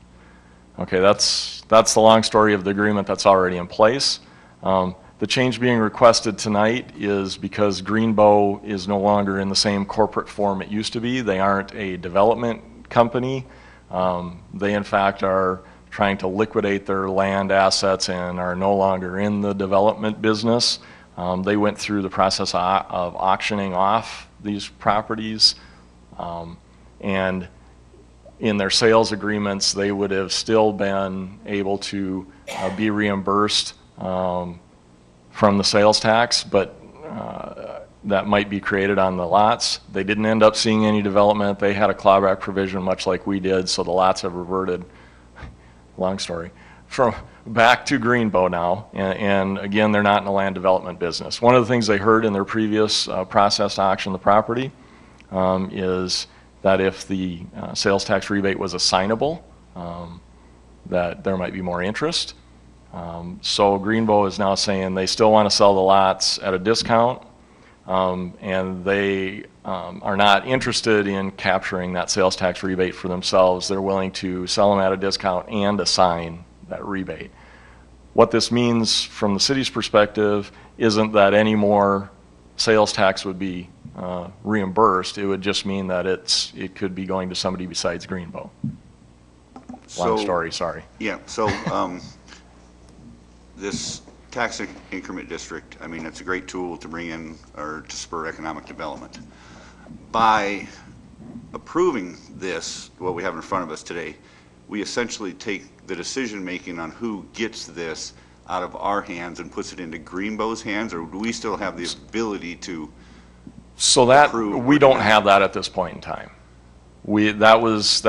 Okay, that's the long story of the agreement that's already in place. The change being requested tonight is because Greenbow is no longer in the same corporate form it used to be. They aren't a development company. They in fact are trying to liquidate their land assets and are no longer in the development business. They went through the process of auctioning off these properties, and in their sales agreements they would have still been able to be reimbursed from the sales tax, but that might be created on the lots. They didn't end up seeing any development. They had a clawback provision much like we did, so the lots have reverted, long story, from back to Greenbow now, and again, they're not in the land development business. One of the things they heard in their previous process to auction the property is that if the sales tax rebate was assignable, that there might be more interest. So Greenbow is now saying they still want to sell the lots at a discount, and they are not interested in capturing that sales tax rebate for themselves. They're willing to sell them at a discount and assign that rebate. What this means from the city's perspective isn't that any more sales tax would be reimbursed. It would just mean that it could be going to somebody besides Greenbow. Long story, sorry. Yeah, so this tax increment district, I mean, it's a great tool to bring in or to spur economic development. By approving this, what we have in front of us today, we essentially take the decision making on who gets this out of our hands and puts it into Greenbow's hands, or do we still have the ability to So that, we don't have that at this point in time. That was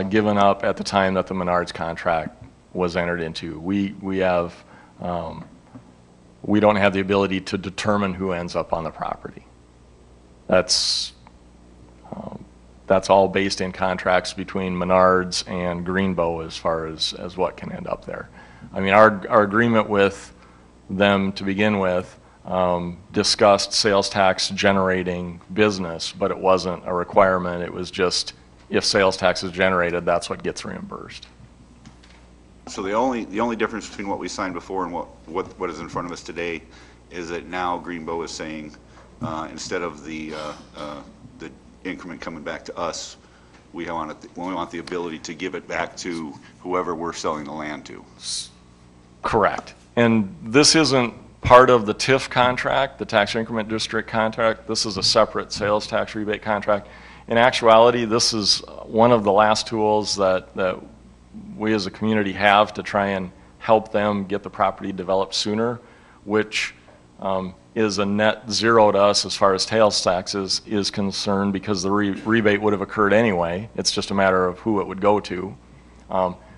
given up at the time that the Menards contract was entered into. We have, we don't have the ability to determine who ends up on the property. That's all based in contracts between Menards and Greenbow as far as what can end up there. I mean, our agreement with them to begin with discussed sales tax generating business, but it wasn't a requirement. It was just if sales tax is generated, that's what gets reimbursed. So the only difference between what we signed before and what is in front of us today is that now Greenbow is saying instead of the increment coming back to us, we want the ability to give it back to whoever we're selling the land to. Correct. And this isn't part of the TIF contract, the tax increment district contract. This is a separate sales tax rebate contract. In actuality, this is one of the last tools that we as a community have to try and help them get the property developed sooner, which is a net zero to us as far as sales taxes is concerned, because the rebate would have occurred anyway. It's just a matter of who it would go to.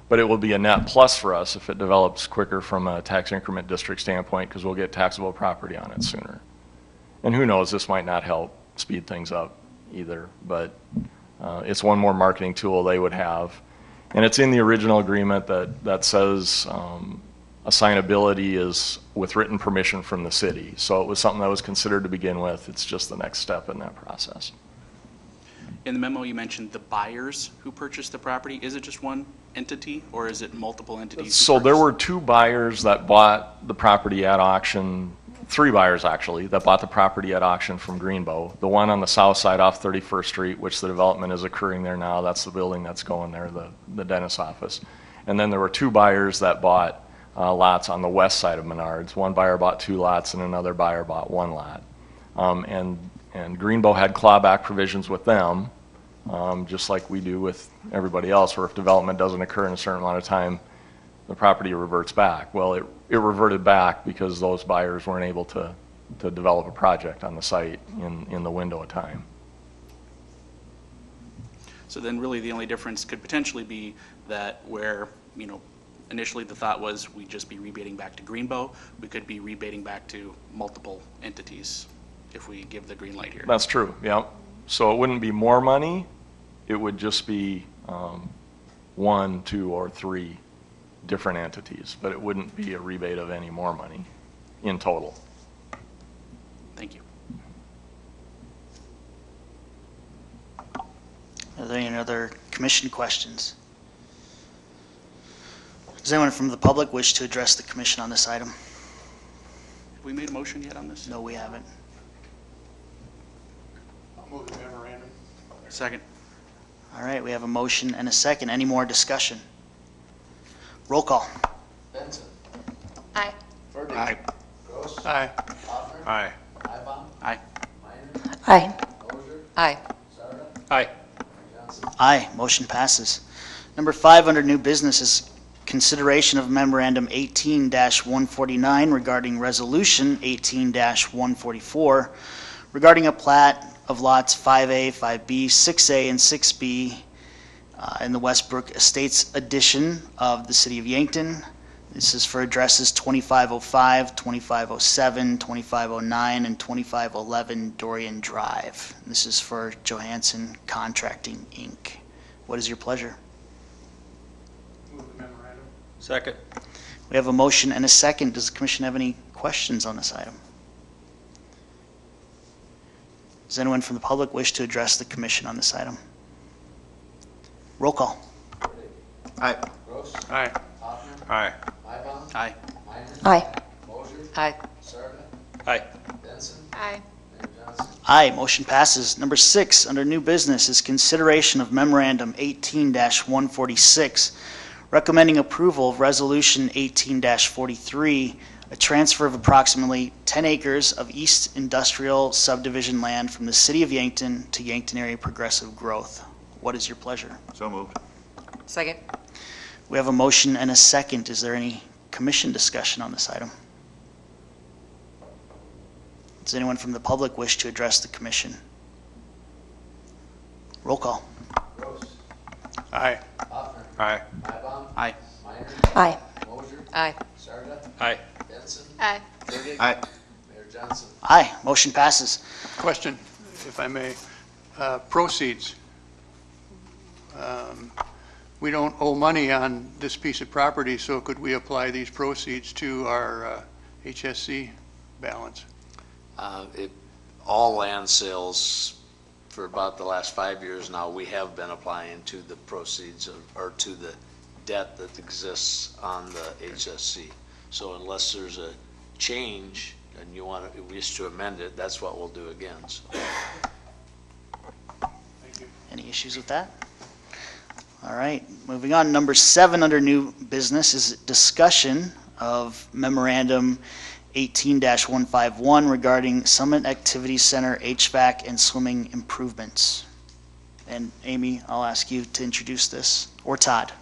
But it will be a net plus for us if it develops quicker from a tax increment district standpoint, because we'll get taxable property on it sooner. And who knows, this might not help speed things up either, but it's one more marketing tool they would have. And it's in the original agreement that says assignability is with written permission from the city. So it was something that was considered to begin with. It's just the next step in that process. In the memo, you mentioned the buyers who purchased the property. Is it just one entity, or is it multiple entities? So there were two buyers that bought the property at auction, three buyers actually, that bought the property at auction from Greenbow. The one on the south side off 31st Street, which the development is occurring there now, that's the building that's going there, the dentist's office. And then there were two buyers that bought lots on the west side of Menards. One buyer bought two lots and another buyer bought one lot. And Greenbow had clawback provisions with them, just like we do with everybody else, where if development doesn't occur in a certain amount of time, the property reverts back. Well, it reverted back because those buyers weren't able to develop a project on the site in the window of time. So then really the only difference could potentially be that where, you know, initially the thought was we'd just be rebating back to Greenbow, we could be rebating back to multiple entities if we give the green light here. That's true, yeah. So it wouldn't be more money, it would just be 1, 2, or 3 different entities, but it wouldn't be a rebate of any more money in total. Thank you. Are there any other commission questions? Does anyone from the public wish to address the commission on this item? Have we made a motion yet on this? No, we haven't. I'll move the memorandum. Second. All right, we have a motion and a second. Any more discussion? Roll call. Benson. Aye. Ferdy. Aye. Gross. Aye. Hoffner. Aye. Mybom. Aye. Minor. Aye. Moser. Aye. Sarda. Aye. Johnson. Aye, motion passes. Number 5 under new business is consideration of memorandum 18-149 regarding resolution 18-144 regarding a plat of lots 5A, 5B, 6A, and 6B in the Westbrook Estates addition of the City of Yankton. This is for addresses 2505, 2507, 2509, and 2511 Dorian Drive. This is for Johansson Contracting, Inc. What is your pleasure? Move the memorandum. Second. We have a motion and a second. Does the commission have any questions on this item? Does anyone from the public wish to address the commission on this item? Roll call. Aye. Gross. Aye. Hoffner. Aye. Mybom. Aye. Minor. Aye. Moser. Aye. Sarda. Aye. Benson. Aye. Mayor Johnson. Aye, motion passes. Number 6 under new business is consideration of memorandum 18-146 recommending approval of resolution 18-43, a transfer of approximately 10 acres of East Industrial Subdivision land from the City of Yankton to Yankton Area Progressive Growth. What is your pleasure? So moved. Second. We have a motion and a second. Is there any commission discussion on this item? Does anyone from the public wish to address the commission? Roll call. Gross. Aye. Hoffner. Aye. Mybom. Aye. Minor. Aye. Moser. Aye. Sarda. Aye. Benson. Aye. Ferdy. Aye. Mayor Johnson. Aye, motion passes. Question, if I may. Proceeds. We don't owe money on this piece of property, so could we apply these proceeds to our HSC balance? All land sales for about the last 5 years now, we have been applying to the proceeds or to the debt that exists on the HSC. So unless there's a change and you wish to amend it, that's what we'll do again. So. Thank you. Any issues with that? All right, moving on. Number 7 under new business is discussion of memorandum 18-151 regarding Summit Activity Center HVAC and swimming improvements. And Amy, I'll ask you to introduce this, or Todd.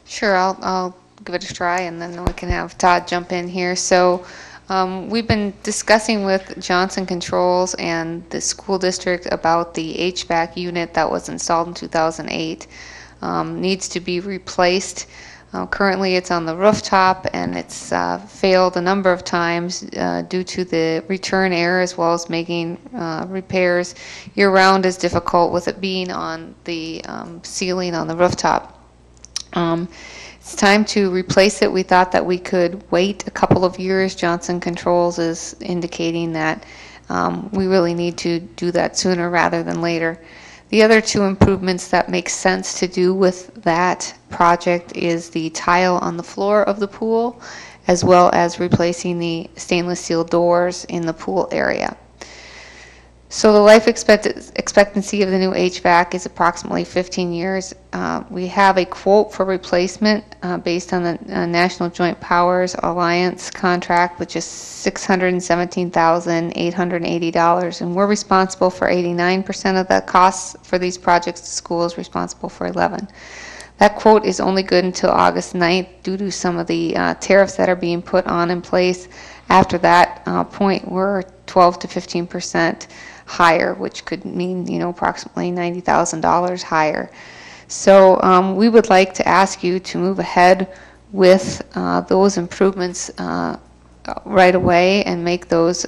Sure, I'll give it a try, and then we can have Todd jump in here. So we've been discussing with Johnson Controls and the school district about the HVAC unit that was installed in 2008. Needs to be replaced. Currently, it's on the rooftop, and it's failed a number of times due to the return error, as well as making repairs year-round is difficult with it being on the ceiling on the rooftop. It's time to replace it. We thought that we could wait a couple of years. Johnson Controls is indicating that we really need to do that sooner rather than later. The other 2 improvements that make sense to do with that project is the tile on the floor of the pool, as well as replacing the stainless steel doors in the pool area. So the life expectancy of the new HVAC is approximately 15 years. We have a quote for replacement based on the National Joint Powers Alliance contract, which is $617,880, and we're responsible for 89% of the costs for these projects. The school is responsible for 11%. That quote is only good until August 9th due to some of the tariffs that are being put on in place. After that point, we're 12 to 15% higher, which could mean, approximately $90,000 higher. So we would like to ask you to move ahead with those improvements right away and make those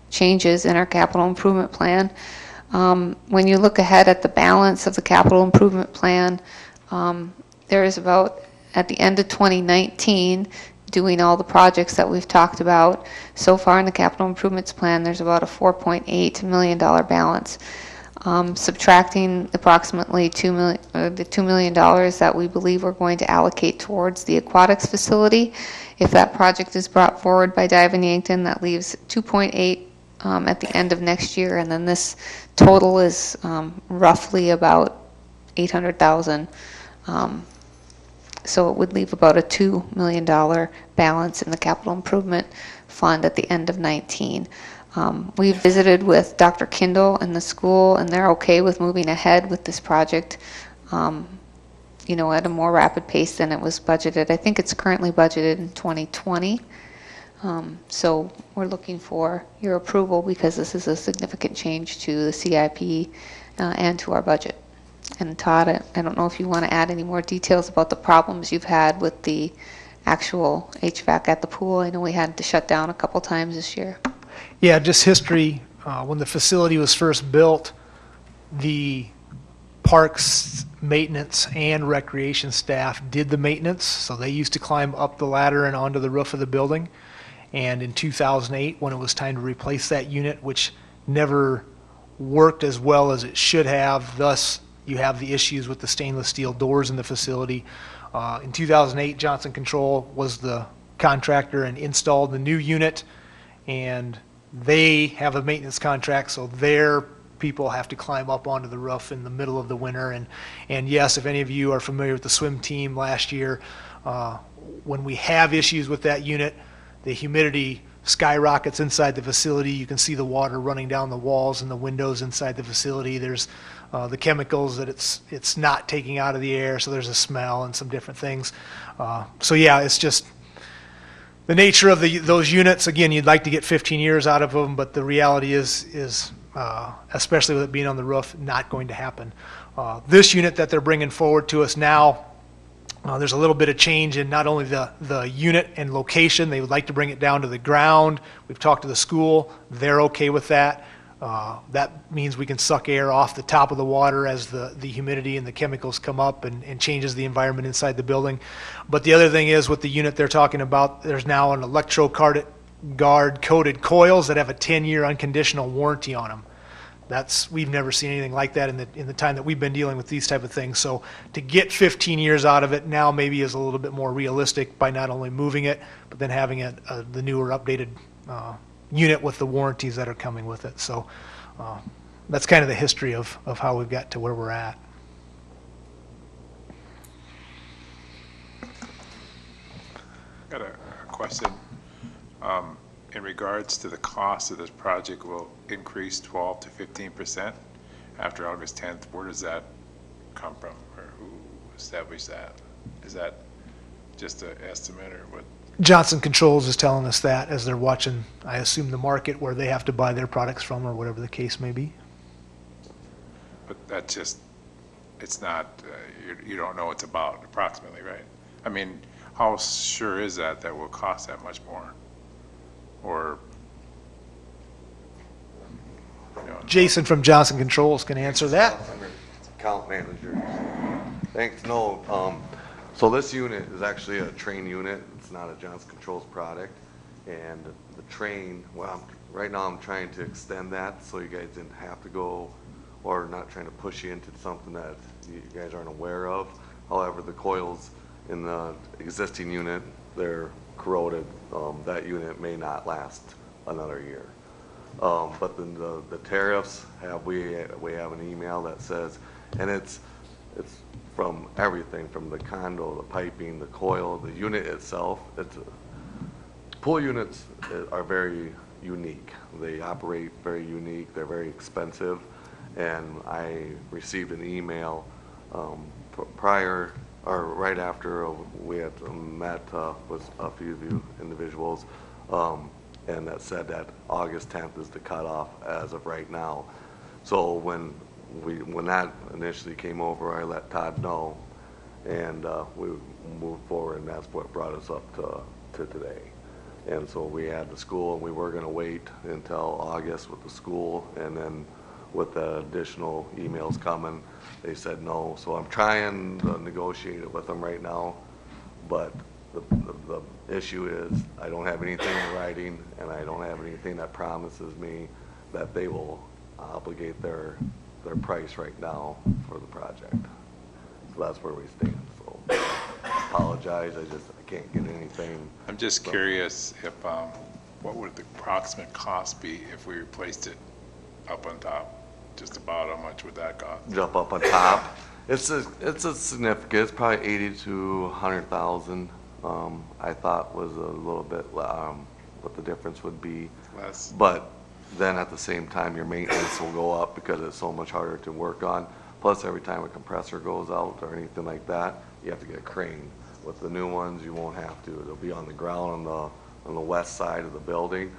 changes in our capital improvement plan. When you look ahead at the balance of the capital improvement plan, there is about, at the end of 2019, doing all the projects that we've talked about. So far in the capital improvements plan, there's about a $4.8 million balance. Subtracting approximately the $2 million that we believe we're going to allocate towards the aquatics facility. If that project is brought forward by Dive and Yankton, that leaves 2.8 at the end of next year, and then this total is roughly about 800,000. So it would leave about a $2 million balance in the capital improvement fund at the end of 19. We visited with Dr. Kindle and the school, and they're okay with moving ahead with this project, you know, at a more rapid pace than it was budgeted. I think it's currently budgeted in 2020. So we're looking for your approval because this is a significant change to the CIP and to our budget. And Todd, I don't know if you want to add any more details about the problems you've had with the actual HVAC at the pool. I know we had to shut down a couple times this year. Yeah, just history. When the facility was first built, the parks maintenance and recreation staff did the maintenance, so they used to climb up the ladder and onto the roof of the building. And in 2008, when it was time to replace that unit, which never worked as well as it should have, thus you have the issues with the stainless steel doors in the facility. In 2008, Johnson Control was the contractor and installed the new unit, and they have a maintenance contract, so their people have to climb up onto the roof in the middle of the winter. And yes, if any of you are familiar with the swim team last year, when we have issues with that unit, the humidity skyrockets inside the facility. You can see the water running down the walls and the windows inside the facility. There's the chemicals that it's not taking out of the air, so there's a smell and some different things. So yeah, it's just the nature of those units. Again, you'd like to get 15 years out of them, but the reality is especially with it being on the roof, not going to happen. This unit that they're bringing forward to us now, there's a little bit of change in not only the unit and location. They would like to bring it down to the ground. We've talked to the school. They're okay with that. That means we can suck air off the top of the water as the humidity and the chemicals come up and changes the environment inside the building. But the other thing is, with the unit they're talking about, there's now an electro-guard coated coils that have a 10-year unconditional warranty on them. We've never seen anything like that in the time that we've been dealing with these type of things. So to get 15 years out of it now maybe is a little bit more realistic by not only moving it, but then having the newer updated unit with the warranties that are coming with it. So that's kind of the history of how we've got to where we're at. Got a question. In regards to the cost of this project will increase 12 to 15% after August 10th. Where does that come from, or who established that? Is that just an estimate, or what? Johnson Controls is telling us that as they're watching, I assume, the market where they have to buy their products from, or whatever the case may be. But that just, it's not, you don't know what it's about approximately, right? I mean, how sure is that will cost that much more? Or, Jason from Johnson Controls can answer that. Account manager. Thanks. No. So this unit is actually a train unit. It's not a Johnson Controls product. And the train, well, right now I'm trying to extend that so you guys didn't have to go, or not trying to push you into something that you guys aren't aware of. However, the coils in the existing unit, they're corroded. That unit may not last another year. But then the tariffs, we have an email that says, and it's from everything, from the condo, the piping, the coil, the unit itself. Pool units are very unique. They operate very unique. They're very expensive. And I received an email prior or right after we had met with a few of you individuals, and that said that August 10th is the cutoff as of right now. So when that initially came over, I let Todd know, and we moved forward, and that's what brought us up to today. And so we had the school, and we were going to wait until August with the school, and then with the additional emails coming, they said no. So I'm trying to negotiate it with them right now, but the issue is I don't have anything in writing, and I don't have anything that promises me that they will obligate their price right now for the project. So that's where we stand. So I apologize, I can't get anything. I'm just curious if, what would the approximate cost be if we replaced it up on top? Just about how much would that cost? Jump up on top. It's a significant, it's probably 80 to 100,000. I thought was a little bit, what the difference would be. Less. But then at the same time, your maintenance will go up because it's so much harder to work on. Plus, every time a compressor goes out or anything like that, you have to get a crane. With the new ones, you won't have to. They'll be on the ground on the west side of the building,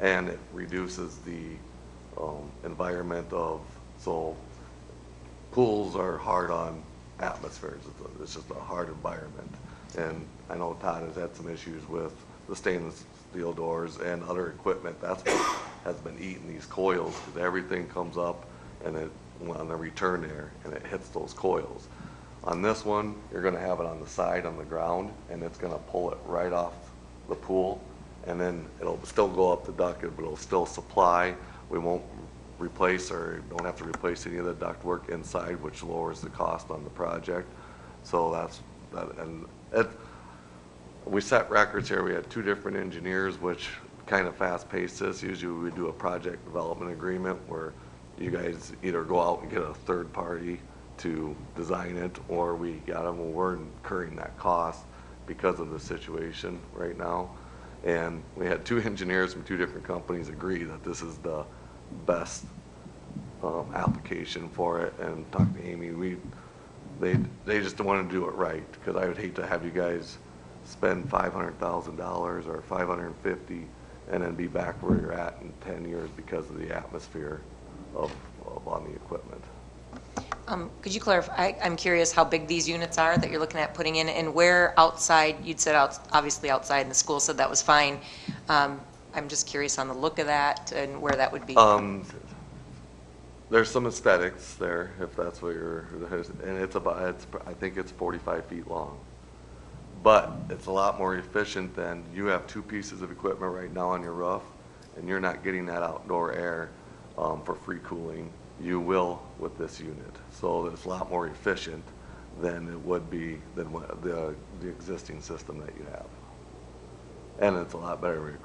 and it reduces the environment of, so pools are hard on atmospheres. It's just a hard environment. And I know Todd has had some issues with the stainless steel doors and other equipment. That's what has been eating these coils, because everything comes up and it on the return there and it hits those coils. On this one, you're going to have it on the side on the ground, and it's going to pull it right off the pool, and then it'll still go up the duct, but it'll still supply. We won't replace, or don't have to replace any of the duct work inside, which lowers the cost on the project. So that's that. And we set records here. We had 2 different engineers, which kind of fast-paced this. Usually we do a project development agreement where you guys either go out and get a third party to design it, or we got them when we're incurring that cost because of the situation right now. And we had 2 engineers from 2 different companies agree that this is the best application for it. And talk to Amy, they just want to do it right, because I would hate to have you guys spend $500,000 or $550 and then be back where you're at in 10 years because of the atmosphere of on the equipment. Could you clarify, I'm curious how big these units are that you're looking at putting in, and where outside, you'd said obviously outside, and the school said that was fine. I'm just curious on the look of that and where that would be. There's some aesthetics there, if that's what you're, and I think it's 45 feet long. But it's a lot more efficient than, you have 2 pieces of equipment right now on your roof, and you're not getting that outdoor air for free cooling. You will with this unit. So it's a lot more efficient than it would be than the existing system that you have. And it's a lot better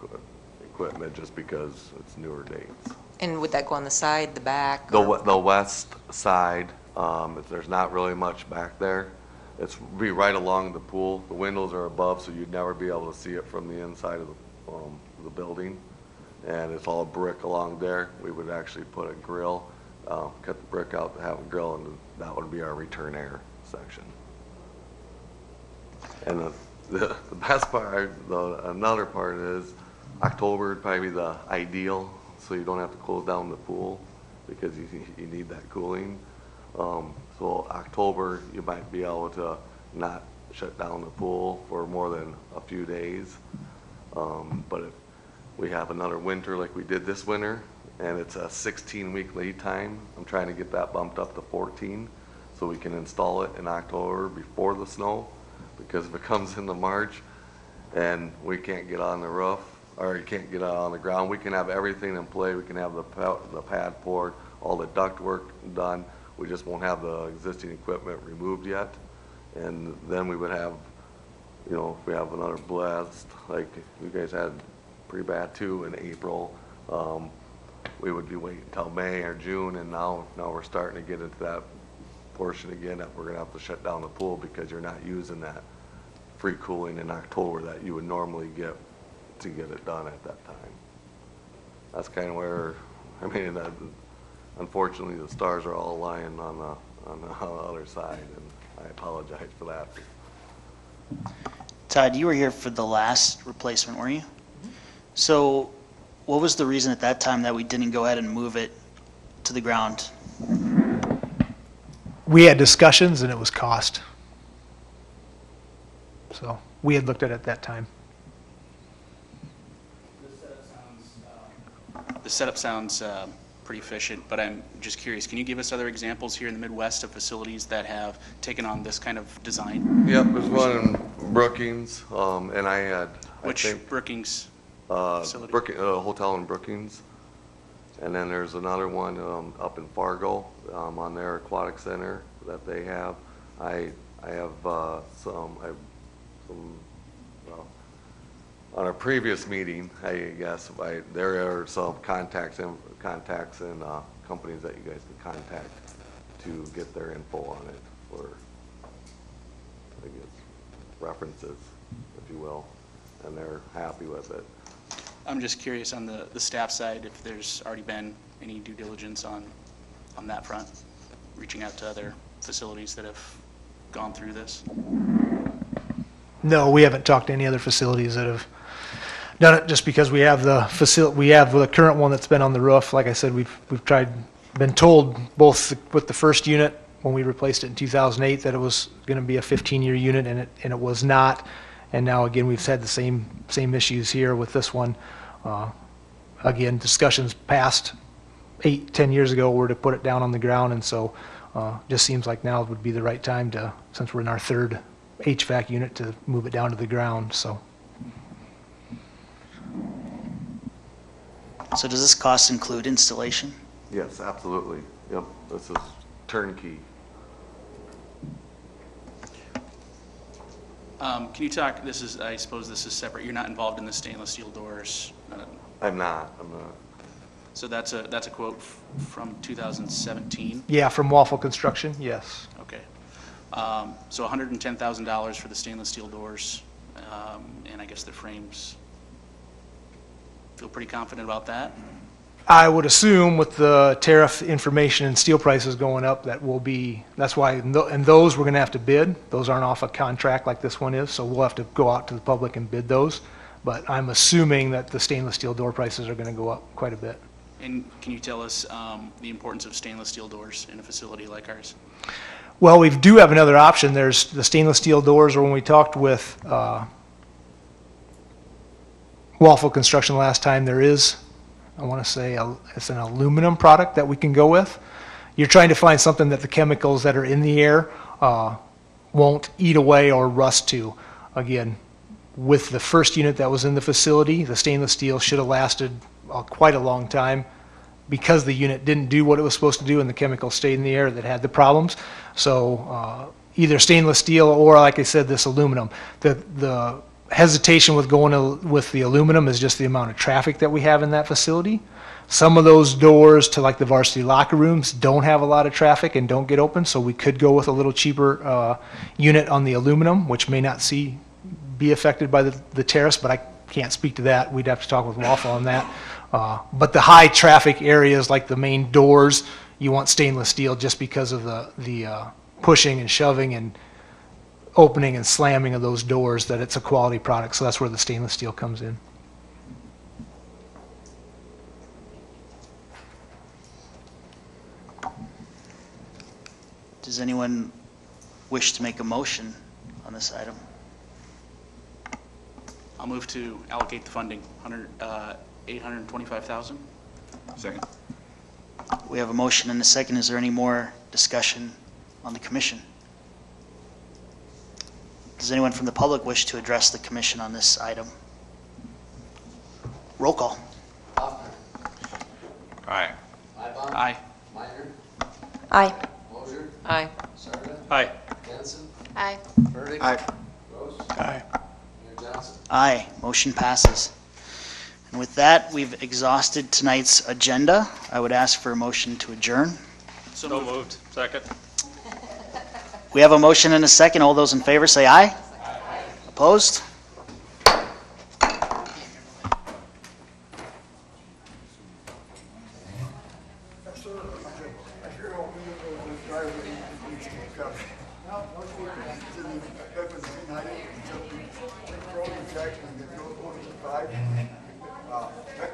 equipment just because it's newer dates. And would that go on the side, the back? The west side, there's not really much back there. It's be right along the pool. The windows are above, so you'd never be able to see it from the inside of the building. And it's all brick along there. We would actually put a grill, cut the brick out to have a grill, and that would be our return air section. And the best part, another part is October would probably be the ideal, so you don't have to close down the pool because you need that cooling. So October, you might be able to not shut down the pool for more than a few days. But if we have another winter like we did this winter, and it's a 16-week lead time, I'm trying to get that bumped up to 14 so we can install it in October before the snow, because if it comes into March and we can't get on the roof, or you can't get out on the ground, we can have everything in play. We can have the pad poured, all the duct work done. We just won't have the existing equipment removed yet. And then we would have, if we have another blast, like you guys had pretty bad too in April, we would be waiting until May or June, and now we're starting to get into that portion again that we're gonna have to shut down the pool because you're not using that free cooling in October that you would normally get to get it done at that time. That's kind of where, unfortunately the stars are all lying on the other side, and I apologize for that. Todd, you were here for the last replacement, weren't you? So what was the reason at that time that we didn't go ahead and move it to the ground? We had discussions and it was cost. So we had looked at it at that time. The setup sounds pretty efficient, but I'm just curious, can you give us other examples here in the Midwest of facilities that have taken on this kind of design? Yep, there's one in Brookings, and I had, Which I think, Brookings facility? hotel in Brookings. And then there's another one up in Fargo on their aquatic center that they have. I have some, well, on a previous meeting, I guess, there are some contacts and companies that you guys can contact to get their info on it, or I guess references, if you will, and they're happy with it. I'm just curious on the staff side, if there's already been any due diligence on that front, reaching out to other facilities that have gone through this? No, we haven't talked to any other facilities that have done it, just because we have the current one that's been on the roof. Like I said, we've been told both with the first unit when we replaced it in 2008 that it was going to be a 15-year unit, and it was not. And now again, we've had the same issues here with this one. Again, discussions past 8-10 years ago were to put it down on the ground, and so just seems like now would be the right time to, since we're in our third HVAC unit, to move it down to the ground. So does this cost include installation? Yes, absolutely. Yep, this is turnkey. Can you talk, I suppose this is separate, you're not involved in the stainless steel doors? I'm not. So that's a quote from 2017? yeah, from Waffle Construction, yes. Okay. So $110,000 for the stainless steel doors, and I guess the frames. Feel pretty confident about that? I would assume with the tariff information and steel prices going up, that's why, and those we're going to have to bid. Those aren't off a contract like this one is, so we'll have to go out to the public and bid those. But I'm assuming that the stainless steel door prices are going to go up quite a bit. And can you tell us the importance of stainless steel doors in a facility like ours? Well, we do have another option. There's the stainless steel doors, or when we talked with Waffle Construction last time, there is, I want to say, it's an aluminum product that we can go with. You're trying to find something that the chemicals that are in the air won't eat away or rust to. Again, with the first unit that was in the facility, the stainless steel should have lasted quite a long time, because the unit didn't do what it was supposed to do and the chemicals stayed in the air that had the problems. So either stainless steel or, like I said, this aluminum. The hesitation with going with the aluminum is just the amount of traffic that we have in that facility. Some of those doors to like the varsity locker rooms don't have a lot of traffic and don't get open, so we could go with a little cheaper unit on the aluminum, which may not be affected by the tariffs, but I can't speak to that. We'd have to talk with Waffle on that. But the high traffic areas like the main doors, you want stainless steel just because of the pushing and shoving and opening and slamming of those doors, that it's a quality product. So that's where the stainless steel comes in. Does anyone wish to make a motion on this item? I'll move to allocate the funding, $825,000. Second. We have a motion and a second. Is there any more discussion on the commission? Does anyone from the public wish to address the commission on this item? Roll call. Aye. Aye. Minor, Aye. Mosier, Aye. Sarda, Aye. Jensen, Aye. Burdick. Aye. Gross, Aye. Mayor Johnson. Aye. Motion passes. And with that, we've exhausted tonight's agenda. I would ask for a motion to adjourn. So moved. Second. We have a motion and a second. All those in favor say aye. Aye. Opposed?